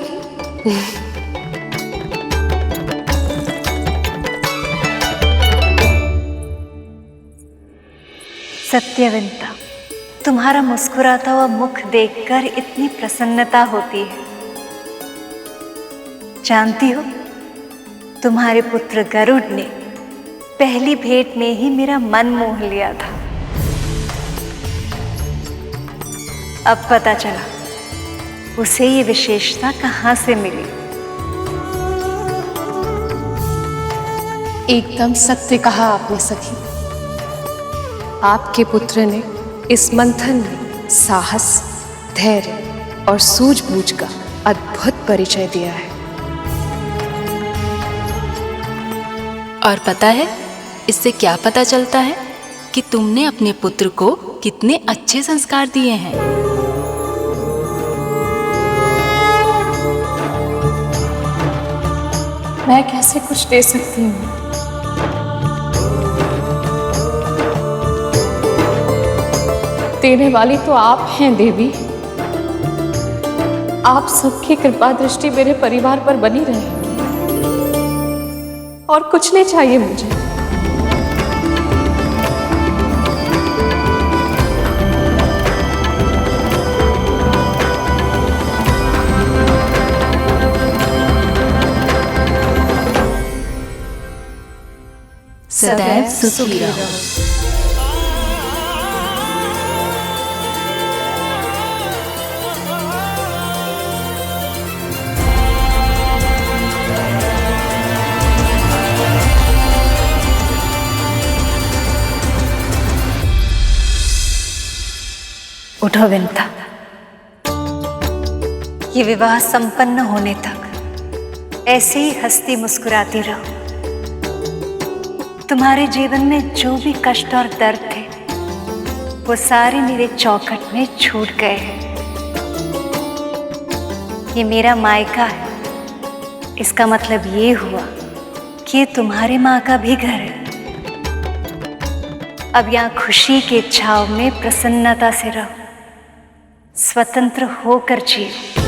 सत्यवंता, तुम्हारा मुस्कुराता हुआ मुख देखकर इतनी प्रसन्नता होती है। जानती हो, तुम्हारे पुत्र गरुड़ ने पहली भेंट में ही मेरा मन मोह लिया था। अब पता चला उसे ये विशेषता कहाँ से मिली। एकदम सत्य कहा आपने सखी। आपके पुत्र ने इस मंथन में साहस, धैर्य और सूझबूझ का अद्भुत परिचय दिया है। और पता है इससे क्या पता चलता है कि तुमने अपने पुत्र को कितने अच्छे संस्कार दिए हैं। मैं कैसे कुछ दे सकती हूँ? देने वाली तो आप हैं देवी। आप सबकी कृपा दृष्टि मेरे परिवार पर बनी रहे, और कुछ नहीं चाहिए मुझे। सदैव सुखी रहो। उठो विंता, ये विवाह संपन्न होने तक ऐसे ही हंसती मुस्कुराती रहो। तुम्हारे जीवन में जो भी कष्ट और दर्द थे वो सारे मेरे चौखट में छूट गए हैं। ये मेरा मायका है, इसका मतलब ये हुआ कि ये तुम्हारे माँ का भी घर है। अब यहाँ खुशी के छाव में प्रसन्नता से रहो, स्वतंत्र होकर जियो।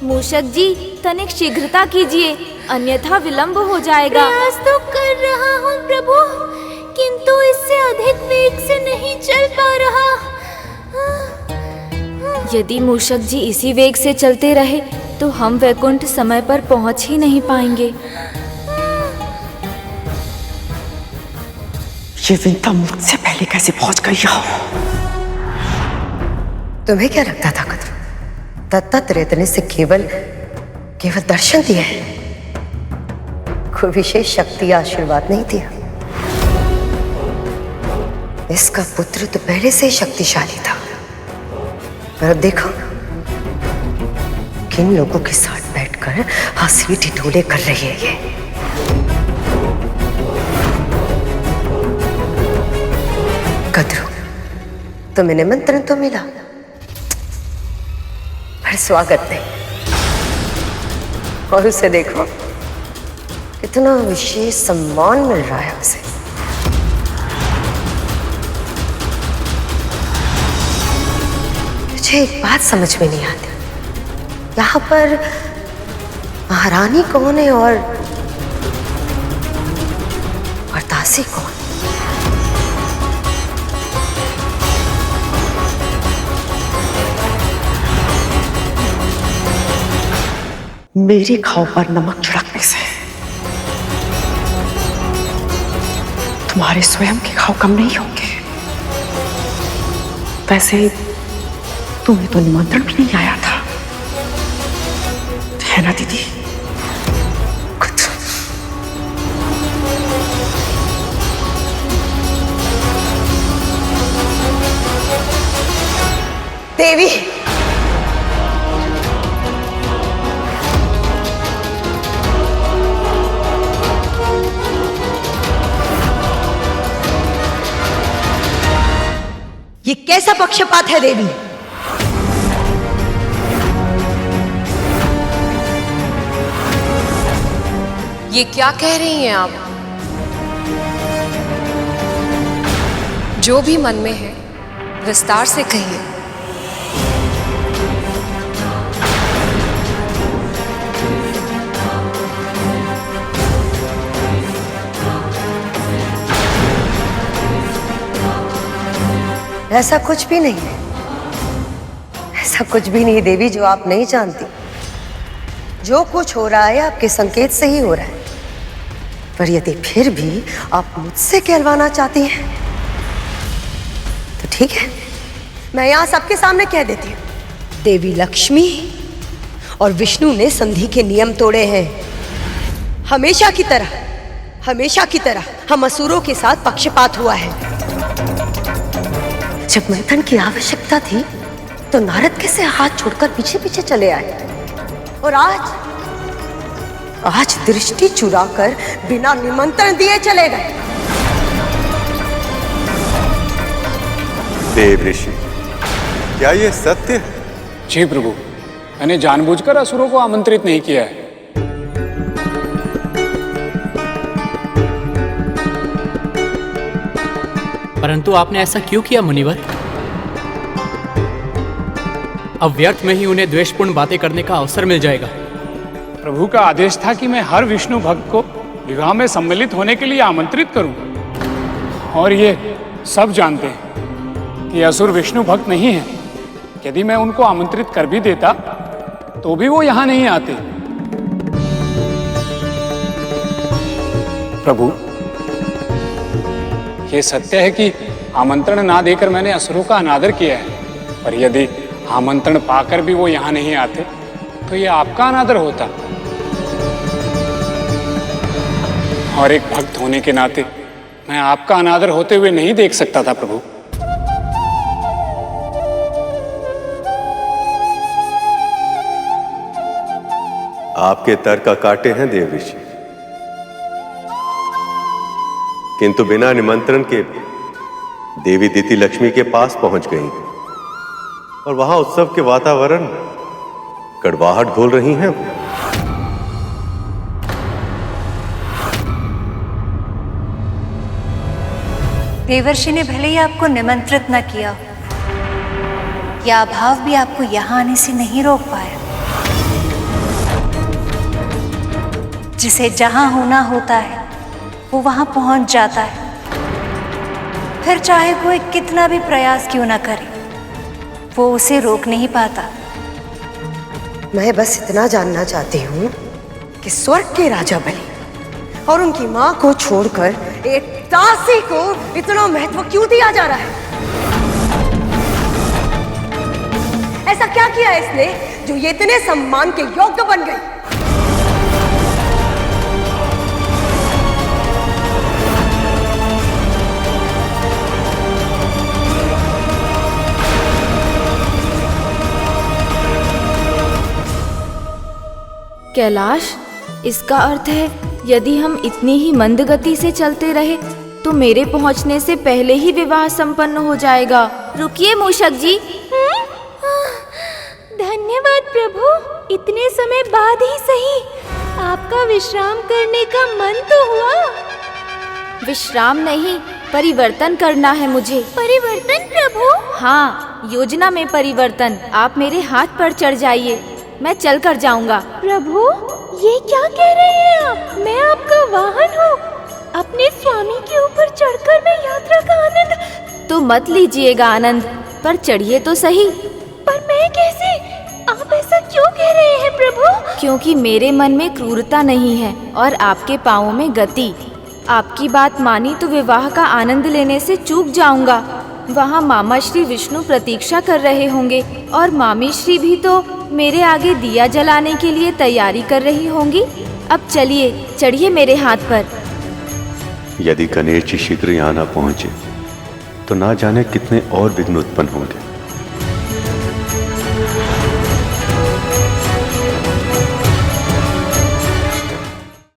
मूषक जी, तनिक शीघ्रता कीजिए, अन्यथा विलंब हो जाएगा। प्रयास तो कर रहा हूँ प्रभु, किंतु इससे अधिक वेग से नहीं चल पा रहा। यदि मूषक जी इसी वेग से चलते रहे तो हम वैकुंठ समय पर पहुँच ही नहीं पाएंगे। ये विंता मुझसे पहले कैसे पहुंच गई यहाँ? तुम्हें क्या लगता था कद्रू? दत्तात्रेय ने से केवल दर्शन दिया है, कोई विशेष शक्ति या आशीर्वाद नहीं दिया। इसका पुत्र तो पहले से ही शक्तिशाली था, पर अब देखो किन लोगों के साथ बैठकर हंसी ठिठोले कर रही है ये। कद्रू, तुम्हें निमंत्रण तो मिला पर स्वागत नहीं, और उसे देखो कितना विशेष सम्मान मिल रहा है उसे। मुझे एक बात समझ में नहीं आती, यहाँ पर महारानी कौन है और दासी कौन? मेरे घाव पर नमक छिड़कने से तुम्हारे स्वयं के घाव कम नहीं होंगे। वैसे तुम्हें तो निमंत्रण भी नहीं आया था, है ना दीदी? देवी। ये कैसा पक्षपात है देवी? ये क्या कह रही हैं आप? जो भी मन में है विस्तार से कहिए। ऐसा कुछ भी नहीं है, ऐसा कुछ भी नहीं देवी जो आप नहीं जानती। जो कुछ हो रहा है आपके संकेत से ही हो रहा है। पर यदि फिर भी आप मुझसे कहलवाना चाहती हैं तो ठीक है, मैं यहां सबके सामने कह देती हूं। देवी लक्ष्मी और विष्णु ने संधि के नियम तोड़े हैं। हमेशा की तरह हम असुरों के साथ पक्षपात हुआ है। जब मंथन की आवश्यकता थी तो नारद कैसे हाथ छोड़कर पीछे पीछे चले आए, और आज दृष्टि चुराकर बिना निमंत्रण दिए चले गए। देव ऋषि, क्या ये सत्य है? जी प्रभु, मैंने जानबूझकर असुरों को आमंत्रित नहीं किया है। परंतु आपने ऐसा क्यों किया मुनिवर? अब व्यर्थ में ही उन्हें द्वेषपूर्ण बातें करने का अवसर मिल जाएगा। प्रभु का आदेश था कि मैं हर विष्णु भक्त को विवाह में सम्मिलित होने के लिए आमंत्रित करूं, और ये सब जानते हैं कि असुर विष्णु भक्त नहीं है। यदि मैं उनको आमंत्रित कर भी देता तो भी वो यहां नहीं आते। प्रभु, ये सत्य है कि आमंत्रण ना देकर मैंने असुरों का अनादर किया है, पर यदि आमंत्रण पाकर भी वो यहां नहीं आते तो ये आपका अनादर होता। और एक भक्त होने के नाते मैं आपका अनादर होते हुए नहीं देख सकता था प्रभु। आपके तर्क काटे हैं देव ऋषि, किंतु बिना निमंत्रण के देवी दीति लक्ष्मी के पास पहुंच गई और वहां उत्सव के वातावरण में कड़वाहट घोल रही हैं। देवर्षि ने भले ही आपको निमंत्रित न किया, यह अभाव भी आपको यहां आने से नहीं रोक पाया। जिसे जहां होना होता है वो वहां पहुंच जाता है, फिर चाहे कोई कितना भी प्रयास क्यों ना करे, वो उसे रोक नहीं पाता। मैं बस इतना जानना चाहती हूँ कि स्वर्ग के राजा बलि और उनकी माँ को छोड़कर एक दासी को इतना महत्व क्यों दिया जा रहा है? ऐसा क्या किया इसने जो ये इतने सम्मान के योग्य बन गई? कैलाश, इसका अर्थ है यदि हम इतनी ही मंद गति से चलते रहे तो मेरे पहुंचने से पहले ही विवाह संपन्न हो जाएगा। रुकिए मूषक जी। धन्यवाद प्रभु, इतने समय बाद ही सही आपका विश्राम करने का मन तो हुआ। विश्राम नहीं, परिवर्तन करना है मुझे। परिवर्तन प्रभु? हाँ, योजना में परिवर्तन। आप मेरे हाथ पर चढ़ जाइए, मैं चल कर जाऊंगा। प्रभु, ये क्या कह रहे हैं आप? मैं आपका वाहन हूँ। अपने स्वामी के ऊपर चढ़कर मैं यात्रा का आनंद। तो मत लीजिएगा आनंद, पर चढ़िए तो सही। पर मैं कैसे? आप ऐसा क्यों कह रहे हैं प्रभु? क्योंकि मेरे मन में क्रूरता नहीं है और आपके पाँवों में गति। आपकी बात मानी तो विवाह का आनंद लेने से चूक जाऊंगा। वहाँ मामा श्री विष्णु प्रतीक्षा कर रहे होंगे और मामी श्री भी तो मेरे आगे दिया जलाने के लिए तैयारी कर रही होंगी। अब चलिए, चढ़िए मेरे हाथ पर। यदि गणेश जी शीघ्र यहाँ न पहुंचे तो ना जाने कितने और विघ्न उत्पन्न होंगे। है।